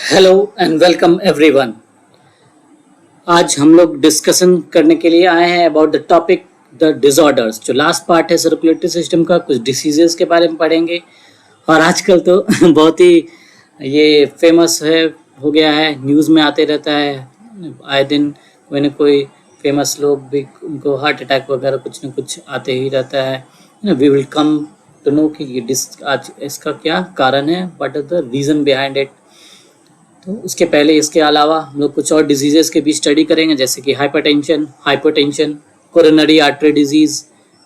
Hello and welcome everyone. आज हम लोग डिस्कशन करने के लिए आए हैं about the topic the disorders. जो लास्ट पार्ट है सर्कुलेटरी सिस्टम का, कुछ डिसीजेस के बारे में पढ़ेंगे। और आजकल तो बहुत ही ये फेमस है, हो गया है, न्यूज़ में आते रहता है आए दिन। कोई ना कोई फेमस लोग भी, उनको हार्ट अटैक वगैरह कुछ ना कुछ आते ही रहता है। We will come to know कि ये आज इसका क्या कारण है, what is the reason behind it. तो उसके पहले इसके अलावा हम लोग कुछ और डिजीज़ेस के भी स्टडी करेंगे, जैसे कि हाइपरटेंशन, कोरोनरी आर्टरी डिजीज़,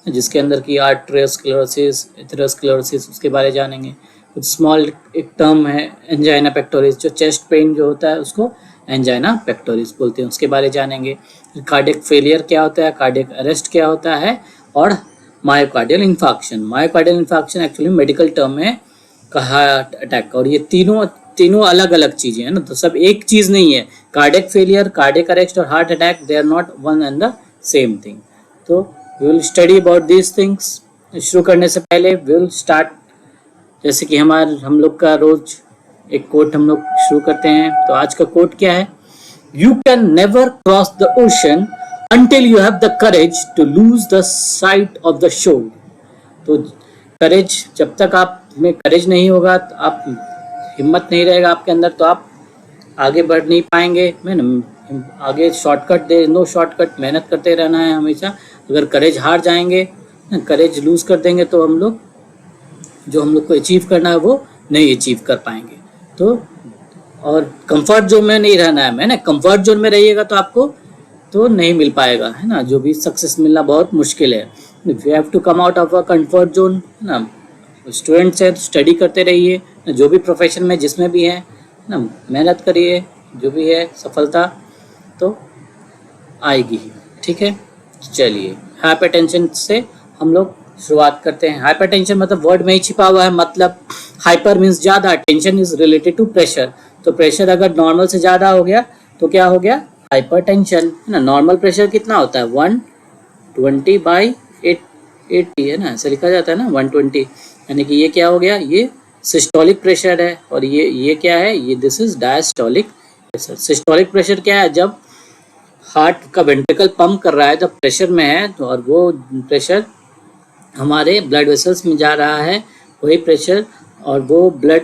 जिसके अंदर की आर्टेरियोस्क्लेरोसिस, एथेरोस्क्लेरोसिस, उसके बारे जानेंगे। कुछ स्मॉल एक टर्म है एंजाइना पेक्टोरिस, जो चेस्ट पेन जो होता है उसको एंजाइना पेक्टोरिस बोलते हैं, उसके बारे जानेंगे। कार्डियक फेलियर क्या होता है, कार्डियक अरेस्ट क्या होता है, और myocardial infarction actually medical term में हार्ट अटैक। और ये तीनों अलग अलग चीजें हैं ना, तो सब एक चीज नहीं है। कार्डियक फेलियर, कार्डियक अरेस्ट और heart attack, they are not one and the same thing. तो we will study about these things. शुरू करने से पहले वी विल स्टार्ट, जैसे कि हम लोग का रोज एक कोट हम लोग शुरू करते हैं। तो आज का कोट क्या है? You can never cross the ocean until you have the courage to lose the sight of the shore। तो करेज, जब तक आप में करेज नहीं होगा, तो आप हिम्मत नहीं रहेगा आपके अंदर, तो आप आगे बढ़ नहीं पाएंगे। आगे शॉर्टकट नो शॉर्टकट, मेहनत करते रहना है हमेशा। अगर करेज हार जाएंगे, करेज लूज कर देंगे, तो हम लोग जो हम लोग को अचीव करना है वो नहीं अचीव कर पाएंगे। तो और कंफर्ट जोन में नहीं रहना है, मैंने कंफर्ट जोन में रहिएगा तो आपको तो नहीं मिल पाएगा, है ना। जो भी सक्सेस मिलना बहुत मुश्किल है। We have to come out of a comfort zone, है ना। स्टूडेंट्स हैं तो स्टडी करते रहिए, जो भी प्रोफेशन में जिसमें भी हैं ना, मेहनत करिए, जो भी है सफलता तो आएगी ही। ठीक है, चलिए हाइपरटेंशन से हम लोग शुरुआत करते हैं। हाइपरटेंशन मतलब वर्ड में ही छिपा हुआ है, मतलब हाइपर मीन्स ज़्यादा, tension is related to pressure. तो प्रेशर अगर नॉर्मल से ज़्यादा हो गया तो क्या हो गया? हाइपरटेंशन, है ना। नॉर्मल प्रेशर कितना होता है? 120/80 है ना, ऐसे लिखा जाता है ना, 120। यानी कि ये क्या हो गया? ये सिस्टोलिक प्रेशर है। और ये क्या है? ये this is diastolic pressure. Systolic pressure क्या है? जब हार्ट का वेंट्रिकल पंप कर रहा है, जब प्रेशर में है, तो और वो प्रेशर हमारे ब्लड वेसल्स में जा रहा है, वही प्रेशर, और वो ब्लड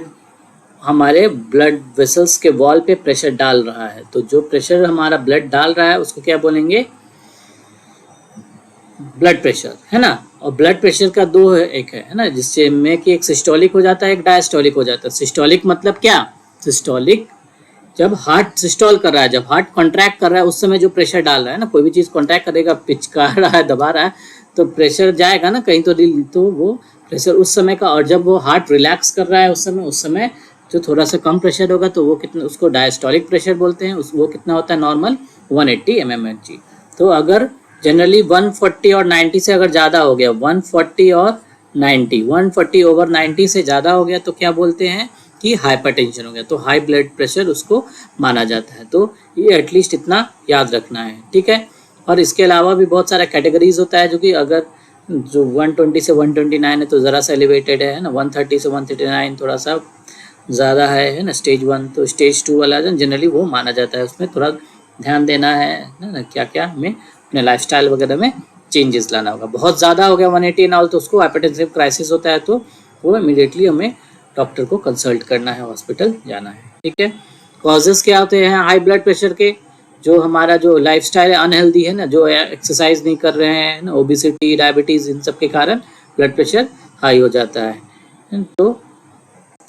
हमारे ब्लड वेसल्स के वॉल पे प्रेशर डाल रहा है। तो जो प्रेशर हमारा ब्लड डाल रहा है उसको क्या बोलेंगे? ब्लड प्रेशर, है ना। और ब्लड प्रेशर का दो है, एक है ना, जिससे में कि एक सिस्टोलिक हो जाता है, एक डायस्टोलिक हो जाता है। सिस्टोलिक मतलब क्या? सिस्टोलिक जब हार्ट सिस्टोल कर रहा है, जब हार्ट कॉन्ट्रैक्ट कर रहा है, उस समय जो प्रेशर डाल रहा है ना, कोई भी चीज़ कॉन्ट्रैक्ट करेगा, पिचका रहा है, दबा रहा है, तो प्रेशर जाएगा ना कहीं, तो वो प्रेशर उस समय का। और जब वो हार्ट रिलैक्स कर रहा है उस समय जो थोड़ा सा कम प्रेशर होगा, तो वो कितना, उसको डायस्टोलिक प्रेशर बोलते हैं। वो कितना होता है? Normal 180 mmHg। तो अगर जनरली 140 और 90 से अगर ज़्यादा हो गया, 140 और 90, 140 over 90 से ज़्यादा हो गया, तो क्या बोलते हैं कि हाइपरटेंशन हो गया। तो हाई ब्लड प्रेशर उसको माना जाता है। तो ये एटलीस्ट इतना याद रखना है, ठीक है। और इसके अलावा भी बहुत सारा कैटेगरीज होता है, जो कि अगर जो 120 से 129 है तो ज़रा सा एलिवेटेड है ना, 130 से 139 थोड़ा सा ज़्यादा है ना, स्टेज 1। तो स्टेज 2 वाला जनरली वो माना जाता है। उसमें थोड़ा ध्यान देना है ना, क्या क्या हमें अपने लाइफस्टाइल वगैरह में चेंजेस लाना होगा। बहुत ज़्यादा हो गया 180 नाल, तो उसको हाइपरटेंसिव क्राइसिस होता है, तो वो इमीडिएटली हमें डॉक्टर को कंसल्ट करना है, हॉस्पिटल जाना है, ठीक है। कॉजेज़ क्या होते हैं हाई ब्लड प्रेशर के? जो हमारा जो लाइफस्टाइल है अनहेल्दी है ना, जो एक्सरसाइज नहीं कर रहे हैं ना, ओबिसिटी, डायबिटीज़, इन सब के कारण ब्लड प्रेशर हाई हो जाता है। तो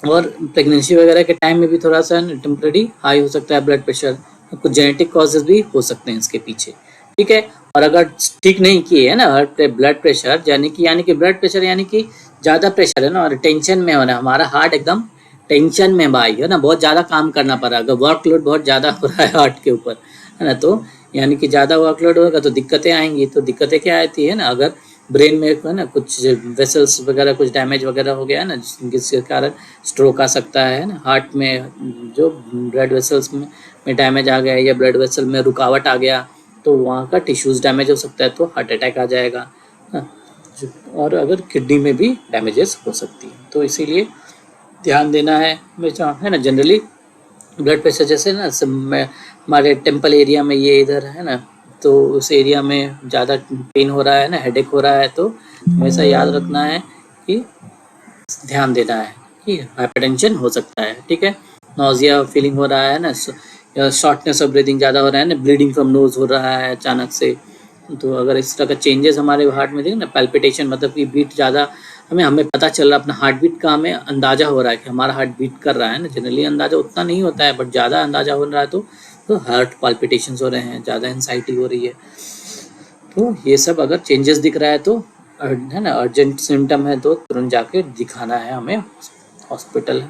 और प्रेगनेंसी वगैरह के टाइम में भी थोड़ा सा टेम्परेरी हाई हो सकता है ब्लड प्रेशर। कुछ जेनेटिक कॉजेज भी हो सकते हैं इसके पीछे, ठीक है। और अगर ठीक नहीं किए है ना ब्लड प्रेशर, यानी कि ब्लड प्रेशर यानी कि ज़्यादा प्रेशर है ना, और टेंशन में होना, हमारा हार्ट एकदम टेंशन में भाई, है ना, बहुत ज़्यादा काम करना पड़ रहा है, अगर वर्कलोड बहुत ज़्यादा हो रहा है हार्ट के ऊपर, है ना, तो यानी कि ज़्यादा वर्कलोड होगा तो दिक्कतें आएंगी। तो दिक्कतें क्या आती है ना, अगर ब्रेन में है ना कुछ वेसल्स वगैरह कुछ डैमेज वगैरह हो गया है ना, जिसके कारण स्ट्रोक आ सकता है ना, हार्ट में जो ब्लड वेसल्स में डैमेज आ गया, या ब्लड वेसल में रुकावट आ गया, तो वहाँ का टिश्यूज़ डैमेज हो सकता है, तो हार्ट अटैक आ जाएगा ना। और अगर किडनी में भी डैमेजेस हो सकती है, तो इसीलिए ध्यान देना है हमेशा, है ना। जनरली ब्लड प्रेशर जैसे ना हमारे टेम्पल एरिया में ये इधर है ना, तो उस एरिया में ज़्यादा पेन हो रहा है ना, हेडेक हो रहा है, तो हमेशा याद रखना है कि ध्यान देना है कि हाइपरटेंशन हो सकता है। ठीक है, नोजिया फीलिंग हो रहा है ना, शॉर्टनेस ऑफ ब्रीदिंग ज़्यादा हो रहा है ना, ब्लीडिंग फ्रॉम नोज हो रहा है अचानक से, तो अगर इस तरह का चेंजेस हमारे हार्ट में देखें ना, पैल्पिटेशन मतलब कि बीट ज़्यादा, हमें पता चल रहा है अपना हार्ट बीट का, हमें अंदाज़ा हो रहा है कि हमारा हार्ट बीट कर रहा है ना, जनरली अंदाज़ा उतना नहीं होता है बट ज़्यादा अंदाज़ा हो रहा है, तो हार्ट पाल्पिटेशंस हो रहे हैं, ज़्यादा एंजाइटी हो रही है, तो ये सब अगर चेंजेस दिख रहा है तो है ना, अर्जेंट सिम्टम है तो तुरंत जाके दिखाना है हमें हॉस्पिटल।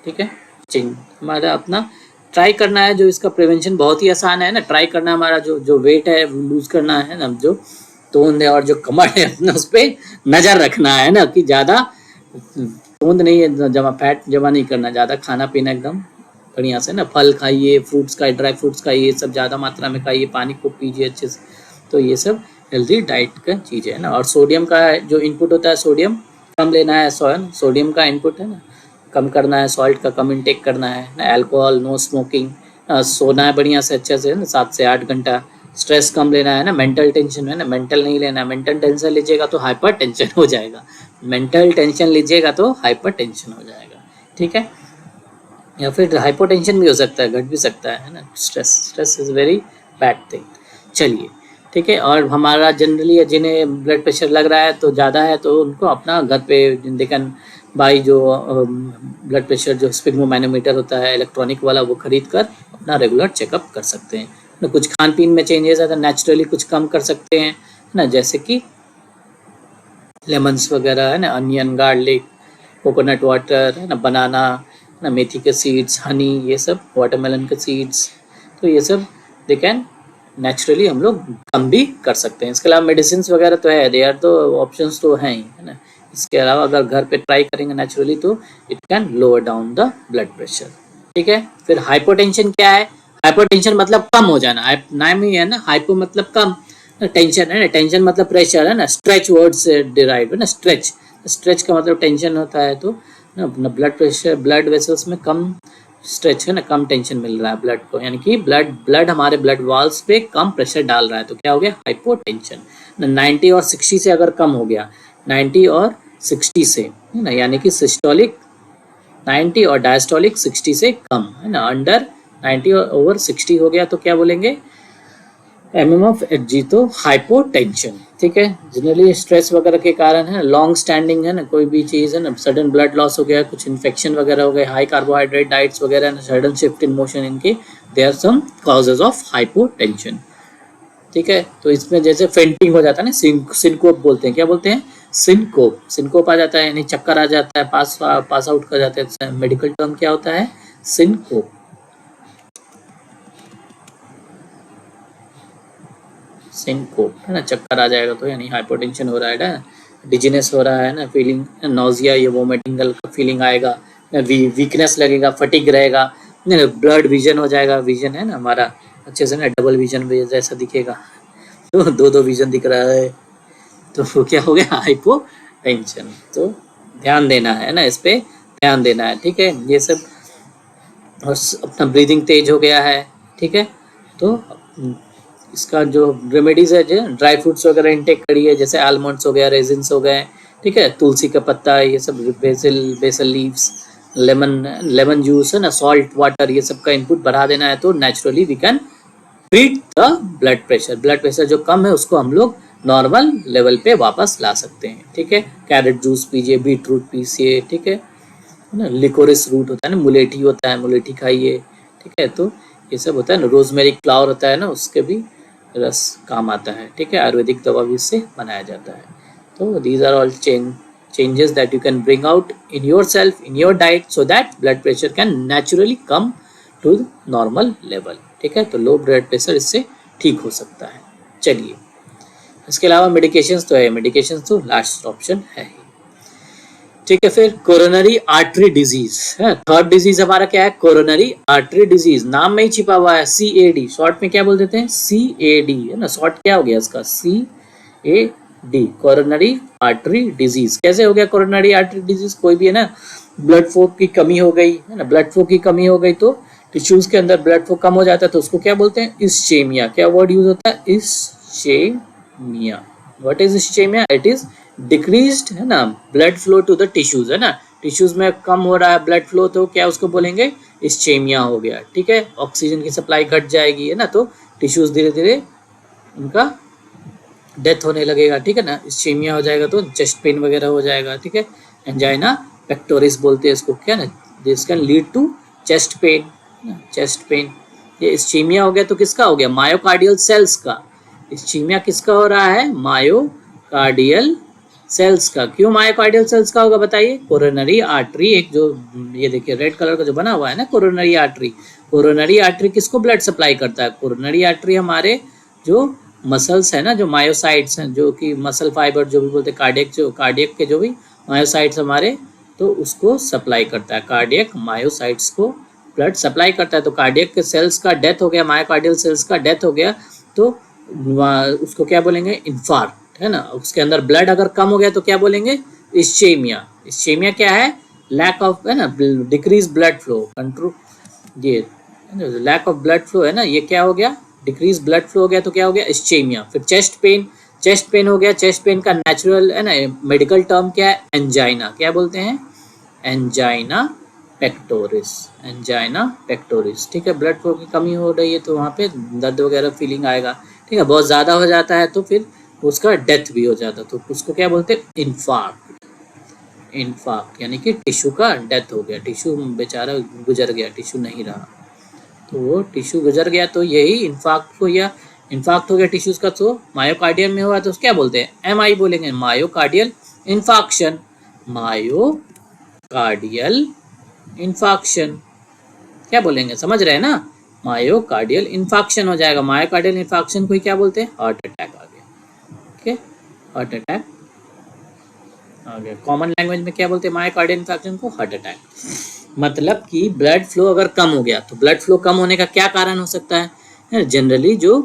ठीक है, चेंज हमारा अपना ट्राई करना है, जो इसका प्रिवेंशन बहुत ही आसान है ना, ट्राई करना, हमारा जो वेट है लूज करना है ना, जो तोंद है और जो कमर है अपना उस पर नज़र रखना है ना, कि ज़्यादा तोंद नहीं है, जमा फैट जमा नहीं करना, ज़्यादा खाना पीना एकदम बढ़िया से ना, फल खाइए, फ्रूट्स खाइए, ड्राई फ्रूट्स खाइए, सब ज़्यादा मात्रा में खाइए, पानी को पीजिए अच्छे से, तो ये सब हेल्दी डाइट का चीज़ है ना। और सोडियम का जो इनपुट होता है, सोडियम कम लेना है, सोडियम का इनपुट है ना कम करना है, सॉल्ट का कम इनटेक करना है ना, अल्कोहल, नो स्मोकिंग, सोना है बढ़िया से अच्छे से ना 7 से 8 घंटा, स्ट्रेस कम लेना है ना, मेंटल टेंशन है ना, मेंटल नहीं लेना है, मेंटल टेंशन लीजिएगा तो हाइपर टेंशन हो जाएगा, मेंटल टेंशन लीजिएगा तो हाइपर टेंशन हो जाएगा। ठीक है, या फिर हाइपोटेंशन भी हो सकता है, घट भी सकता है ना, stress is very bad thing. चलिए ठीक है, और हमारा जनरली जिन्हें ब्लड प्रेशर लग रहा है तो ज़्यादा है, तो उनको अपना घर पे देखन बाई जो ब्लड प्रेशर जो स्पिग्मोमैनोमीटर होता है इलेक्ट्रॉनिक वाला, वो खरीद कर अपना रेगुलर चेकअप कर सकते हैं ना। कुछ खान पीन में चेंजेस है तो नेचुरली कुछ कम कर सकते हैं ना, जैसे कि लेमन्स वगैरह है ना, अनियन, गार्लिक, कोकोनट वाटर है ना, बनाना ना, मेथी के सीड्स, हनी, ये सब, वाटरमेलन के सीड्स, तो ये सब दे कैन नेचुरली हम लोग कम भी कर सकते हैं। इसके अलावा मेडिसिन वगैरह तो है, दे आर तो ऑप्शंस तो हैं ही है ना। इसके अलावा अगर घर पे ट्राई करेंगे नेचुरली तो it can lower down the blood pressure. ठीक है, फिर हाइपोटेंशन क्या है? हाइपोटेंशन मतलब कम हो जाना, नाम ही है ना, हाइपो मतलब कम, टेंशन है ना, टेंशन मतलब प्रेशर है ना, स्ट्रेच वर्ड से डिराइव है ना, स्ट्रेच, स्ट्रेच का मतलब टेंशन होता है, तो ना ब्लड प्रेशर, ब्लड वेसल्स में कम स्ट्रेच है ना, कम टेंशन मिल रहा है ब्लड को, यानी कि ब्लड हमारे ब्लड वॉल्स पे कम प्रेशर डाल रहा है, तो क्या हो गया? हाइपोटेंशन। 90 और 60 से अगर कम हो गया, 90 और 60 से है ना, यानी कि सिस्टोलिक 90 और डायस्टोलिक 60 से कम है ना, अंडर 90 और ओवर 60 हो गया तो क्या बोलेंगे? MMFHG, तो हाइपोटेंशन। ठीक है, जनरली स्ट्रेस वगैरह के कारण है, लॉन्ग स्टैंडिंग है ना, कोई भी चीज़ है ना, सडन ब्लड लॉस हो गया, कुछ इन्फेक्शन वगैरह हो गए, हाई कार्बोहाइड्रेट डाइट्स वगैरह, सडन शिफ्ट इन मोशन, इनके they are some causes of hypotension. ठीक है, तो इसमें जैसे फेंटिंग हो जाता है ना, सिनकोप बोलते हैं, क्या बोलते हैं? सिनकोप आ जाता है, यानी चक्कर आ जाता है, पास आउट कर जाते हैं, मेडिकल टर्म क्या होता है? सिनकोप। सिनकोप है ना, चक्कर आ जाएगा तो यानी हाइपोटेंशन हो रहा है ना, डिजीनेस हो रहा है ना, फीलिंग नोजिया या वोमिटिंग का फीलिंग आएगा, वीकनेस लगेगा, फटीग रहेगा, ब्लड विजन हो जाएगा, विजन है ना हमारा अच्छे से ना, डबल विजन जैसा दिखेगा, तो दो विजन दिख रहा है, तो वो क्या हो गया? हाइपोटेंशन। तो ध्यान देना है ना, इस पे ध्यान देना है। ठीक है, ये सब, और अपना ब्रीदिंग तेज हो गया है। ठीक है, तो इसका जो रेमेडीज है, जो ड्राई फ्रूट्स वगैरह इंटेक करिए, जैसे आलमंड्स हो गया, रेजिन्स हो गए, ठीक है, तुलसी का पत्ता, ये सब, बेसल लीव्स, लेमन जूस है ना, सॉल्ट वाटर, ये सब का इनपुट बढ़ा देना है, तो naturally we can treat the blood pressure. Blood pressure जो कम है उसको हम लोग नॉर्मल लेवल पे वापस ला सकते हैं। ठीक है, कैरेट जूस पीजिए, बीट रूट पीजिए, ठीक है ना, लिकोरिस रूट होता है ना, मुलेठी होता है, मुलेठी खाइए। ठीक है, तो ये सब होता है ना, रोजमेरी फ्लावर होता है ना, उसके भी रस काम आता है। ठीक है, आयुर्वेदिक दवा भी इससे बनाया जाता है। तो these are all changes that you can bring out in yourself, in your diet, so that blood pressure can naturally come to the normal level। ठीक है, तो लो ब्लड प्रेशर इससे ठीक हो सकता है। चलिए, इसके अलावा मेडिकेशंस तो है, मेडिकेशंस तो लास्ट ऑप्शन है ही। ठीक है, फिर कोरोनरी आर्टरी डिजीज है, थर्ड डिजीज हमारा क्या है? कोरोनरी आर्टरी डिजीज, नाम में ही छिपा हुआ है, CAD, शॉर्ट में क्या बोल देते हैं? CAD है ना, शॉर्ट क्या हो गया इसका? CAD, coronary artery disease. कैसे हो गया कोरोनरी आर्टरी डिजीज? कोई भी है ना, ब्लड फ्लो की कमी हो गई है ना, ब्लड फ्लो की कमी हो गई तो टिश्यूज के अंदर ब्लड फ्लो कम हो जाता है तो उसको क्या बोलते हैं, इस्चेमिया। क्या वर्ड यूज होता है, ischemia. What is ischemia, it is decreased, है ना, blood flow to the tissues, है ना, टिश्यूज में कम हो रहा है ब्लड फ्लो तो क्या उसको बोलेंगे, इस्चेमिया हो गया, ठीक है। ऑक्सीजन की सप्लाई घट जाएगी, है ना, तो टिश्यूज धीरे धीरे उनका डेथ होने लगेगा, ठीक है ना, इस्चेमिया हो जाएगा तो चेस्ट पेन वगैरह हो जाएगा, ठीक है। एंजाइना पेक्टोरिस बोलते हैं इसको, क्या ना, this can lead to chest pain, chest pain. ये इस्चेमिया हो गया तो किसका हो गया, मायोकार्डियल सेल्स का। इस्चेमिया किसका हो रहा है, मायोकार्डियल सेल्स का। क्यों मायोकार्डियल सेल्स का होगा बताइए, कोरोनरी आर्टरी, एक जो ये देखिए रेड कलर का जो बना हुआ है ना, कोरोनरी आर्टरी। कोरोनरी आर्टरी किसको ब्लड सप्लाई करता है, कोरोनरी आर्टरी हमारे जो मसल्स है ना, जो मायोसाइट्स हैं, जो कि मसल फाइबर जो भी बोलते हैं, कार्डियक, जो कार्डियक के जो भी मायोसाइट्स हमारे, तो उसको सप्लाई करता है, कार्डियक मायोसाइट्स को ब्लड सप्लाई करता है। तो कार्डियक के सेल्स का डेथ हो गया, मायोकार्डियल सेल्स का डेथ हो गया तो उसको क्या बोलेंगे, इन्फार्क्ट, है ना। उसके अंदर ब्लड अगर कम हो गया तो क्या बोलेंगे, इस्चेमिया। इस्चेमिया क्या है, लैक ऑफ, है ना, डिक्रीज ब्लड फ्लो, कंट्रोल, ये लैक ऑफ ब्लड फ्लो है ना, ये क्या हो गया, डिक्रीज ब्लड फ्लो हो गया तो क्या हो गया, इस्चेमिया। फिर चेस्ट पेन, चेस्ट पेन हो गया, चेस्ट पेन का नेचुरल, है ना, मेडिकल टर्म क्या है, एंजाइना। क्या बोलते हैं, एंजाइना पेक्टोरिस, एंजाइना पेक्टोरिस, ठीक है। ब्लड फ्लो की कमी हो रही है तो वहाँ पे दर्द वगैरह फीलिंग आएगा, ठीक है। बहुत ज़्यादा हो जाता है तो फिर उसका डेथ भी हो जाता है, तो उसको क्या बोलते हैं, इन्फार्क्ट। इन्फार्क्ट यानी कि टिश्यू का डेथ हो गया, टिश्यू बेचारा गुजर गया, टिश्यू नहीं रहा, तो वो टिश्यू गुजर गया तो यही इन्फार्क्ट हो गया। इन्फार्क्ट हो गया टिश्यूज का तो मायोकार्डियम में हुआ तो क्या बोलते हैं, एमआई बोलेंगे, मायोकार्डियल इन्फार्क्शन, मायोकार्डियल इन्फार्क्शन, क्या बोलेंगे, समझ रहे हैं ना, मायोकार्डियल इन्फार्क्शन हो जाएगा। मायोकार्डियल इन्फार्क्शन को ही क्या बोलते हैं, हार्ट अटैक आ गया, ओके, हार्ट अटैक आ गया। कॉमन लैंग्वेज में क्या बोलते हैं, मायोकार्डियल इन्फार्क्शन को हार्ट अटैक। मतलब कि ब्लड फ्लो अगर कम हो गया तो ब्लड फ्लो कम होने का क्या कारण हो सकता है, जनरली जो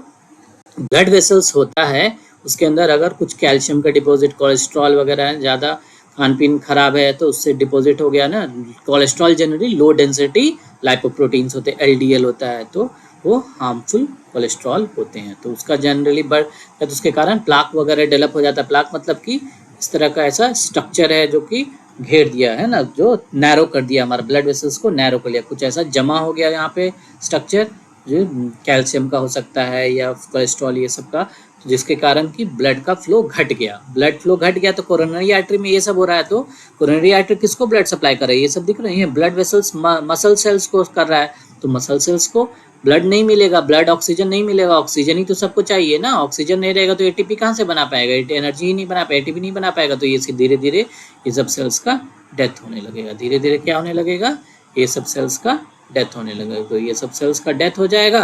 ब्लड वेसल्स होता है उसके अंदर अगर कुछ कैल्शियम का डिपॉजिट, कोलेस्ट्रॉल वगैरह है, ज़्यादा खान पीन खराब है तो उससे डिपॉजिट हो गया ना। Cholesterol generally low density lipoproteins होते हैं, एलडीएल होता है, तो वो हार्मफुल कोलेस्ट्रॉल होते हैं, तो उसका जनरली तो उसके कारण प्लाक वगैरह डेवलप हो जाता है। प्लाक मतलब कि इस तरह का ऐसा स्ट्रक्चर है जो कि घेर दिया है ना, जो नैरो कर दिया, हमारा ब्लड वेसल्स को नैरो कर लिया, कुछ ऐसा जमा हो गया यहाँ पे स्ट्रक्चर, जो कैल्शियम का हो सकता है या कोलेस्ट्रॉल ये सब का, जिसके कारण कि ब्लड का फ्लो घट गया। ब्लड फ्लो घट गया तो कोरोनरी आर्टरी में ये सब हो रहा है, तो कोरोनरी आर्टरी किसको ब्लड सप्लाई कर रही है, ये सब दिख रही है, ब्लड वेसल्स मसल सेल्स को कर रहा है, तो मसल सेल्स को ब्लड नहीं मिलेगा, ब्लड ऑक्सीजन नहीं मिलेगा, ऑक्सीजन ही तो सबको चाहिए ना, ऑक्सीजन नहीं रहेगा तो एटीपी कहाँ से बना पाएगा, एनर्जी ही नहीं बना पाएगा, एटीपी नहीं बना पाएगा, तो ये धीरे धीरे ये सब सेल्स का डेथ होने लगेगा, धीरे धीरे क्या होने लगेगा, ये सब सेल्स का डेथ होने लगेगा। तो ये सब सेल्स का डेथ हो जाएगा,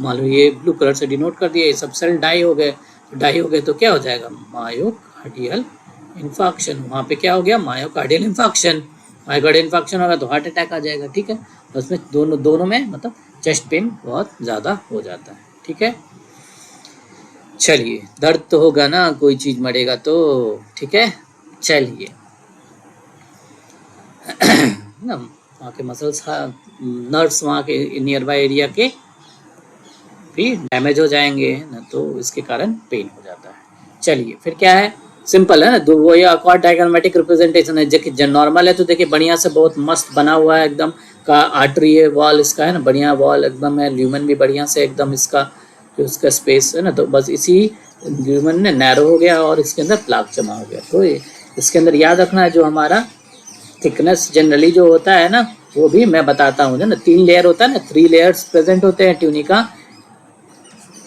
मान लो ये ब्लू कलर से डिनोट कर दिया, ये सब सेल डाई हो गए, डाई हो गए तो क्या हो जाएगा, मायोकार्डियल इन्फार्क्शन। वहाँ पे क्या हो गया, मायोकार्डियल इन्फार्क्शन, मायोकार्डियल इन्फार्क्शन होगा तो हार्ट अटैक आ जाएगा, ठीक है। उसमें दोनों में मतलब चेस्ट पेन बहुत ज़्यादा हो जाता है, ठीक है। चलिए, दर्द तो होगा ना, कोई चीज़ मरेगा तो, ठीक है। चलिए ना, वहाँ के मसल्स, नर्व्स वहाँ के नियर बाई एरिया के भी डैमेज हो जाएंगे ना, तो इसके कारण पेन हो जाता है। चलिए फिर क्या है, सिंपल है ना, वो ये अक्वार्ड डायग्रामेटिक रिप्रेजेंटेशन है, जो नॉर्मल है तो देखिए बढ़िया से बहुत मस्त बना हुआ है एकदम का, आर्टरी है, वॉल इसका है ना, बढ़िया वॉल एकदम है, ल्यूमन भी बढ़िया से एकदम इसका जो उसका स्पेस है ना, तो बस इसी ल्यूमन ने नैरो हो गया और इसके अंदर प्लाक जमा हो गया। तो इसके अंदर याद रखना है जो हमारा थिकनेस जनरली जो होता है ना, वो भी मैं बताता हूँ ना, 3 लेयर होता है ना, 3 लेयर्स प्रेजेंट होते हैं ट्यूनिका।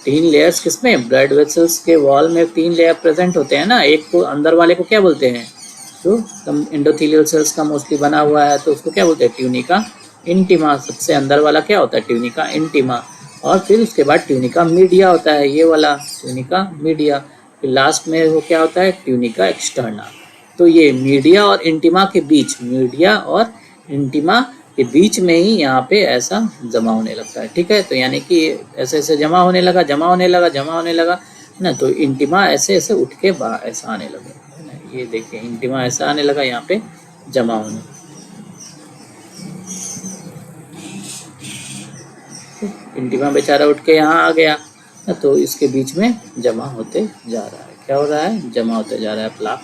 3 लेयर्स किसमें, ब्लड वेसल्स के वॉल में 3 लेयर प्रेजेंट होते हैं ना। एक को अंदर वाले को क्या बोलते हैं, जो एंडोथेलियल सेल्स का मोस्टली बना हुआ है तो उसको क्या बोलते हैं, ट्यूनिका इंटीमा। सबसे अंदर वाला क्या होता है, ट्यूनिका इंटीमा। और फिर उसके बाद ट्यूनिका मीडिया होता है, ये वाला ट्यूनिका मीडिया। फिर लास्ट में वो क्या होता है, ट्यूनिका एक्सटर्ना। तो ये मीडिया और इंटीमा के बीच, मीडिया और इंटीमा के बीच में ही यहाँ पे ऐसा जमा होने लगता है, ठीक है। तो यानी कि ऐसे ऐसे जमा होने लगा, जमा होने लगा, जमा होने लगा ना, तो इंटीमा ऐसे ऐसे उठ के ऐसा आने लगा, है ना। ये देखिए इंटीमा ऐसा आने लगा यहाँ पे जमा होने। इंटीमा बेचारा उठ के यहाँ आ गया, तो इसके बीच में जमा होते जा रहा है। क्या हो रहा है? जमा होते जा रहा है प्लाक।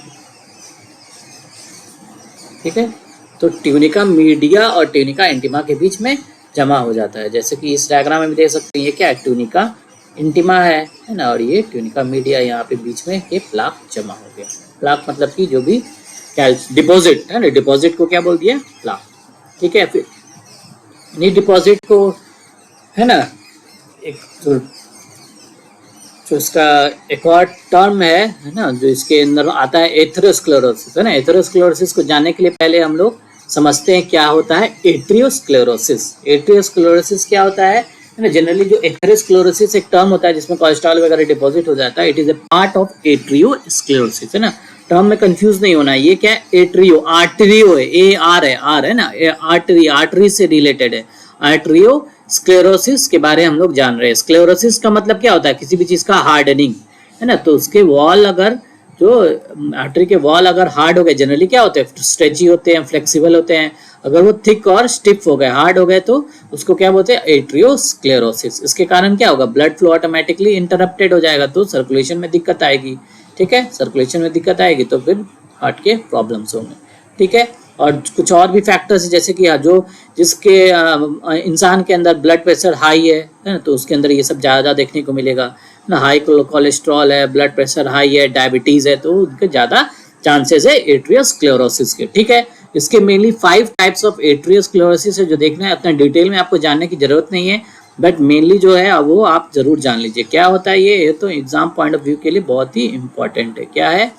ठीक है, तो ट्यूनिका मीडिया और ट्यूनिका इंटीमा के बीच में जमा हो जाता है। जैसे कि इस डायग्राम में भी देख सकते हैं, ये क्या है? ट्यूनिका इंटीमा है ना, और ये ट्यूनिका मीडिया, यहाँ पे बीच में ये प्लाक जमा हो गया। प्लाक मतलब कि जो भी डिपॉजिट है ना, डिपॉजिट को क्या बोल दिया? प्लाक। ठीक है, फिर नहीं डिपॉजिट को है ना, एक जो इसका एक और टर्म है ना, जो इसके अंदर आता है एथेरोस्क्लेरोसिस, है ना। एथेरोस्क्लेरोसिस को जानने के लिए पहले हम लोग समझते हैं क्या होता है एट्रियोस्क्लेरोसिस। एट्रियोस्क्लेरोसिस क्या होता है ना, जनरली जो एथेरोस्क्लेरोसिस एक टर्म होता है जिसमें कोलेस्ट्रॉल वगैरह डिपॉजिट हो जाता है, it is a part of atherosclerosis, है ना। टर्म में कंफ्यूज नहीं होना है। ये क्या है? एट्रियो, आर्टरियो है, ए आर है ना, आर्टरी, आर्टरी से रिलेटेड है। आर्टरियो स्क्लेरोसिस के बारे में हम लोग जान रहे हैं। स्क्लेरोसिस का मतलब क्या होता है? किसी भी चीज का हार्डनिंग, है ना। तो उसके वॉल अगर जो आर्टरी के वॉल अगर हार्ड हो गए, जनरली क्या होते हैं? स्ट्रेची होते हैं, फ्लेक्सिबल होते हैं। अगर वो थिक और स्टिफ हो गए, हार्ड हो गए, तो उसको क्या बोलते हैं? एट्रियोस्क्लेरोसिस। इसके कारण क्या होगा? ब्लड फ्लो ऑटोमेटिकली इंटरप्टेड हो जाएगा, तो सर्कुलेशन में दिक्कत आएगी। ठीक है, सर्कुलेशन में दिक्कत आएगी तो फिर हार्ट के प्रॉब्लम्स होंगे। ठीक है, और कुछ और भी फैक्टर्स है, जैसे कि जो जिसके इंसान के अंदर ब्लड प्रेशर हाई है ना, तो उसके अंदर ये सब ज़्यादा देखने को मिलेगा ना। हाई कोलेस्ट्रॉल है, ब्लड प्रेशर हाई है, डायबिटीज़ है, तो उनके ज़्यादा चांसेस है एट्रियोस्क्लेरोसिस के। ठीक है, इसके मेनली 5 टाइप्स ऑफ एट्रियोस्क्लेरोसिस है जो देखना है। अपना डिटेल में आपको जानने की जरूरत नहीं है, बट मेनली जो है वो आप जरूर जान लीजिए क्या होता है। ये तो एग्जाम पॉइंट ऑफ व्यू के लिए बहुत ही इंपॉर्टेंट है। क्या है?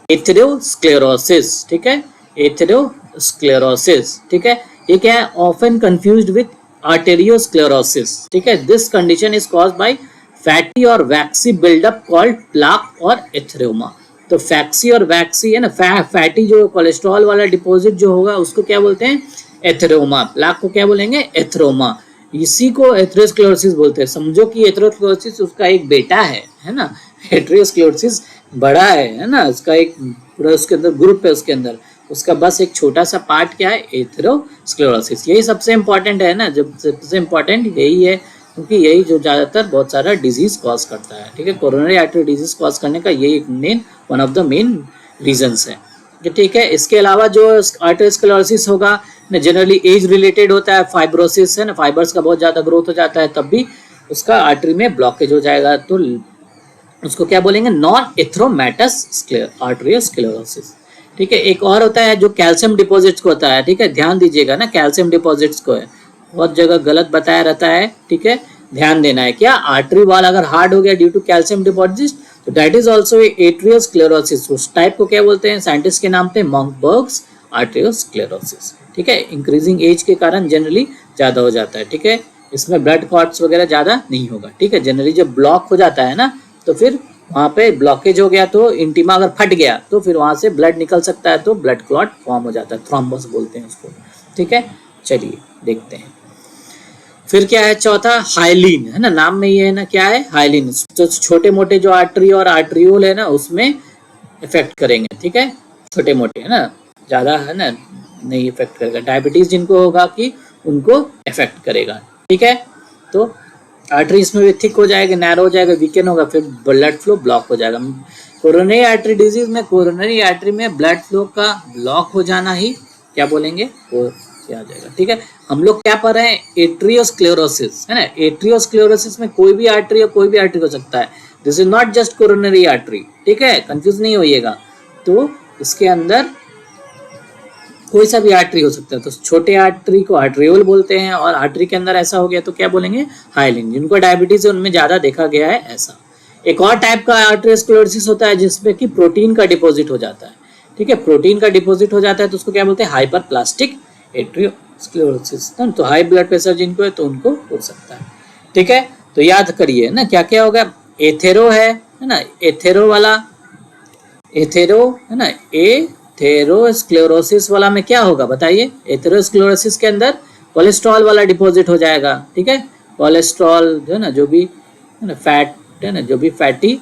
एथेरोस्क्लेरोसिस। ठीक है, एथेरोस्क्लेरोसिस। ठीक है, ये क्या है? Often confused with arteriosclerosis. ठीक है, this condition is caused by fatty और वैक्सी बिल्डअप कॉल्ड प्लाक और एथेरोमा। तो फैक्सी और वैक्सी है ना, फैटी जो कोलेस्ट्रॉल वाला डिपॉजिट जो होगा उसको क्या बोलते हैं? एथेरोमा। प्लाक को क्या बोलेंगे? एथेरोमा। इसी को एथेरोस्क्लेरोसिस बोलते हैं। समझो कि एथेरोस्क्लेरोसिस उसका एक बेटा है ना। एथेरोस्क्लेरोसिस बड़ा है ना, उसका एक पूरा उसके अंदर ग्रुप है, उसके अंदर उसका बस एक छोटा सा पार्ट क्या है? एथेरोस्क्लेरोसिस। यही सबसे इम्पोर्टेंट है ना, जब सबसे इम्पोर्टेंट यही है, क्योंकि यही जो ज़्यादातर बहुत सारा डिजीज कॉज करता है। ठीक है, कोरोनरी आर्टरी डिजीज कॉज करने का यही एक one of the main reasons है। ठीक है, इसके अलावा जो आर्टेरियोस्क्लेरोसिस होगा जनरली एज रिलेटेड होता है, फाइब्रोसिस है ना, फाइबर्स का बहुत ज़्यादा ग्रोथ हो जाता है, तब भी उसका आर्टरी में ब्लॉकेज हो जाएगा, तो उसको क्या बोलेंगे? Non atheromatous arteriosclerosis. ठीक है, एक और होता है जो कैल्शियम डिपॉजिट्स को होता है। ठीक है, ध्यान दीजिएगा ना, कैल्शियम डिपॉजिट्स को है, बहुत जगह गलत बताया रहता है। ठीक है, ध्यान देना है। क्या? आर्टरी वॉल अगर हार्ड हो गया ड्यू टू कैल्शियम डिपॉजिट, तो दैट इज ऑल्सो एट्रियोस्क्लेरोसिस। उस टाइप को क्या बोलते हैं? साइंटिस्ट के नाम पे मॉन्कबर्ग्स आर्टेरियोस्क्लेरोसिस। ठीक है, इंक्रीजिंग एज के कारण जनरली ज्यादा हो जाता है। ठीक है, इसमें ब्लड क्लॉट्स वगैरह ज्यादा नहीं होगा। ठीक है, जनरली जब ब्लॉक हो जाता है ना, तो फिर वहाँ पे ब्लॉकेज हो गया, तो इंटीमा अगर फट गया तो फिर वहाँ से ब्लड निकल सकता है, तो ब्लड क्लॉट फॉर्म हो जाता है, थ्रोम्बस बोलते हैं उसको। ठीक है, चलिए देखते हैं फिर क्या है। चौथा हाइलिन है ना, नाम में ये है ना, क्या है? हाइलिन। तो छोटे मोटे जो आर्टरी और आर्टरियोल है ना, उसमें इफेक्ट करेंगे। ठीक है, छोटे मोटे है ना, ज्यादा है ना नहीं इफेक्ट करेगा। डायबिटीज जिनको होगा कि उनको इफेक्ट करेगा। ठीक है, तो आर्टरी इसमें भी थिक हो जाएगा, नैरो हो जाएगा, वीकेन होगा, फिर ब्लड फ्लो ब्लॉक हो जाएगा। कोरोनरी आर्टरी डिजीज में कोरोनरी आर्टरी में ब्लड फ्लो का ब्लॉक हो जाना ही क्या बोलेंगे? वो क्या आ जाएगा। ठीक है, हम लोग क्या पढ़ रहे हैं? एट्रियोस्क्लेरोसिस है ना। एट्रियोस्क्लेरोसिस में कोई भी आर्टरी और कोई भी आर्टरी हो सकता है। This is not just coronary artery. ठीक है, कंफ्यूज नहीं होइएगा। तो इसके अंदर कोई सा भी आर्टरी हो सकता है। तो छोटे आर्टरी को आर्टरियोल बोलते हैं, और आर्टरी के अंदर ऐसा हो गया तो क्या बोलेंगे? हाइलिन। जिनको डायबिटीज है उनमें ज्यादा देखा गया है ऐसा। एक और टाइप का आर्टेरियोस्क्लेरोसिस होता है जिसमें कि प्रोटीन का डिपॉजिट हो जाता है। ठीक है, प्रोटीन का डिपॉजिट हो जाता है तो उसको क्या बोलते हैं? हाइपरप्लास्टिक एट्रियोस्क्लेरोसिस। तो हाई ब्लड प्रेशर जिनको है तो उनको हो सकता है। ठीक है, तो याद करिए ना क्या क्या होगा। एथेरो है ना, एथेरो वाला, एथेरो है ना, एथेरोस्क्लेरोसिस वाला में क्या होगा बताइए? एथेरोस्क्लेरोसिस के अंदर कोलेस्ट्रॉल वाला डिपॉजिट हो जाएगा। ठीक है, कोलेस्ट्रॉल जो है ना, जो भी है ना फैट है ना, जो भी फैटी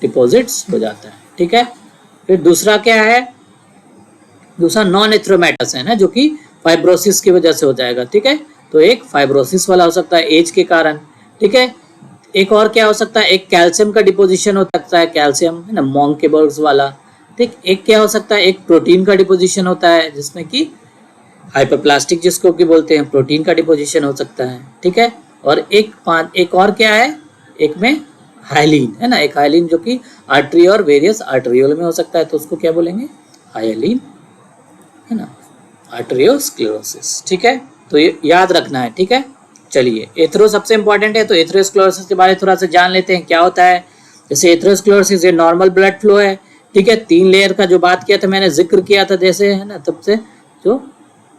डिपॉजिट्स हो जाता है। ठीक है, फिर दूसरा क्या है? दूसरा नॉन एथ्रोमेटस है ना, जो कि फाइब्रोसिस की वजह से हो जाएगा। ठीक है, तो एक फाइब्रोसिस वाला हो सकता है एज के कारण, ठीक है। एक और क्या हो सकता है, एक कैल्शियम का डिपोजिशन हो सकता है, कैल्शियम है ना, मॉन्केबर्ग्स वाला, ठीक। एक क्या हो सकता है, एक प्रोटीन का डिपोजिशन होता है जिसमें कि हाइपरप्लास्टिक जिसको कि बोलते हैं, प्रोटीन का डिपोजिशन हो सकता है, ठीक है। और एक और क्या है, एक में हाइलिन है ना, एक हाइलिन जो कि आर्टरी और वेरियस आर्टरियोल में हो सकता है, तो उसको क्या बोलेंगे, हाइलिन है ना, आर्टरियोस्क्लेरोसिस, ठीक है। तो ये याद रखना है, ठीक है। चलिए, एथरो सबसे इंपॉर्टेंट है, तो एथरोस्क्लेरोसिस के बारे में थोड़ा सा जान लेते हैं क्या होता है। जैसे एथरोस्क्लेरोसिस ये नॉर्मल ब्लड फ्लो है, ठीक है। 3 लेयर का जो बात किया था मैंने, जिक्र किया था जैसे है ना, तब से जो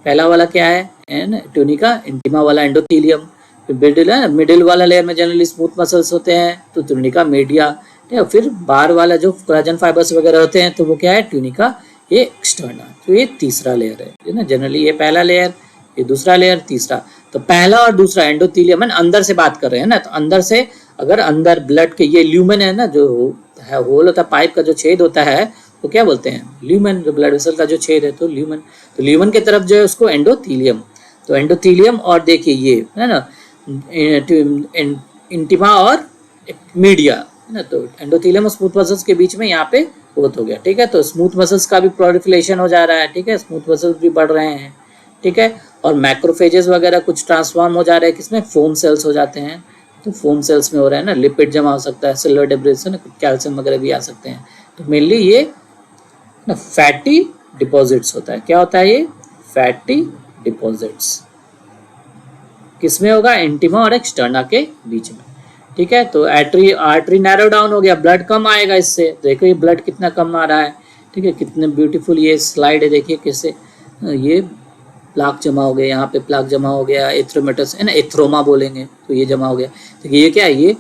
पहला वाला क्या है ना, ट्यूनिका इंटीमा वाला एंडोथेलियम, मिडिल वाला लेयर में जनरली स्मूथ मसल्स होते हैं, तो ट्यूनिका मीडिया, ठीक है। फिर बाहर वाला जो कोलेजन फाइबर्स वगैरह होते हैं, तो वो क्या है, ट्यूनिका ये एक्सटर्ना, तो ये तीसरा लेयर है ना, जनरली ये पहला लेयर, ये दूसरा लेयर, तीसरा। तो पहला और दूसरा एंडोथेलियम है, अंदर से बात कर रहे हैं ना, तो अंदर से अगर अंदर ब्लड के ये ल्यूमेन है ना, जो है होल होता है, पाइप का जो छेद होता है, तो क्या बोलते हैं, ल्यूमेन, जो ब्लड वेसल का जो छेद है, तो ल्यूमेन, तो ल्यूमेन की तरफ जो है उसको एंडोथेलियम, तो एंडोथेलियम और देखिए ये है ना इंटिमा और मीडिया है ना, तो एंडोथेलियम और स्मूथ मसल्स के बीच में यहाँ पे ग्रोथ हो गया, ठीक है। तो स्मूथ मसल्स का भी प्रोलिफरेशन हो जा रहा है, ठीक है, स्मूथ मसल्स भी बढ़ रहे हैं, ठीक है। और मैक्रोफेजेस वगैरह कुछ ट्रांसफॉर्म हो जा रहे हैं, किसमें, फोम सेल्स हो जाते हैं, तो फोम सेल्स में हो रहा है ना, लिपिड जमा हो सकता है, सेलुलर डेब्रिस है ना, कैल्शियम वगैरह भी आ सकते हैं। तो मेनली ये ना फैटी डिपॉजिट्स होता है, क्या होता है ये, फैटी डिपॉजिट्स, किसमें होगा, इंटिमा और एक्सटर्ना के बीच में, ठीक है। तो आर्टरी नैरो डाउन हो गया, ब्लड कम आएगा इससे, देखो ये ब्लड कितना कम आ रहा है, ठीक है। कितने ब्यूटीफुल ये स्लाइड है, देखिए कैसे ये प्लाक जमा हो गया, यहाँ पे प्लाक जमा हो गया, एथ्रोमेटस है ना, एथ्रोमा बोलेंगे, तो ये जमा हो गया। तो ये क्या है, ये